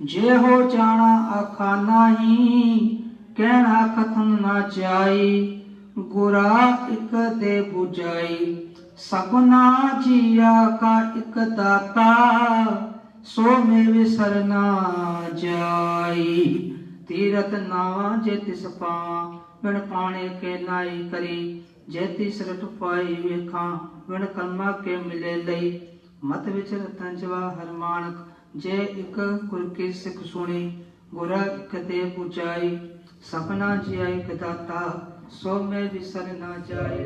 जे हो जाना आखा नाही कहना कथन ना जाई। गुरा इक दे बुझाई सपना जिया का इक दाता। सो में विसरना जाई। तीरथ नावा जे तिस पावा बिन पाने के नाई करी। जे तिस रट पाई वेखा बिन कर्मा के मिले लई। मत विच रतन जवाहर मानक जे इक गुर की सिख सुनी। गुरा इक दे बुझाई सपना जिया इक दाता। सो में विसर ना जाए।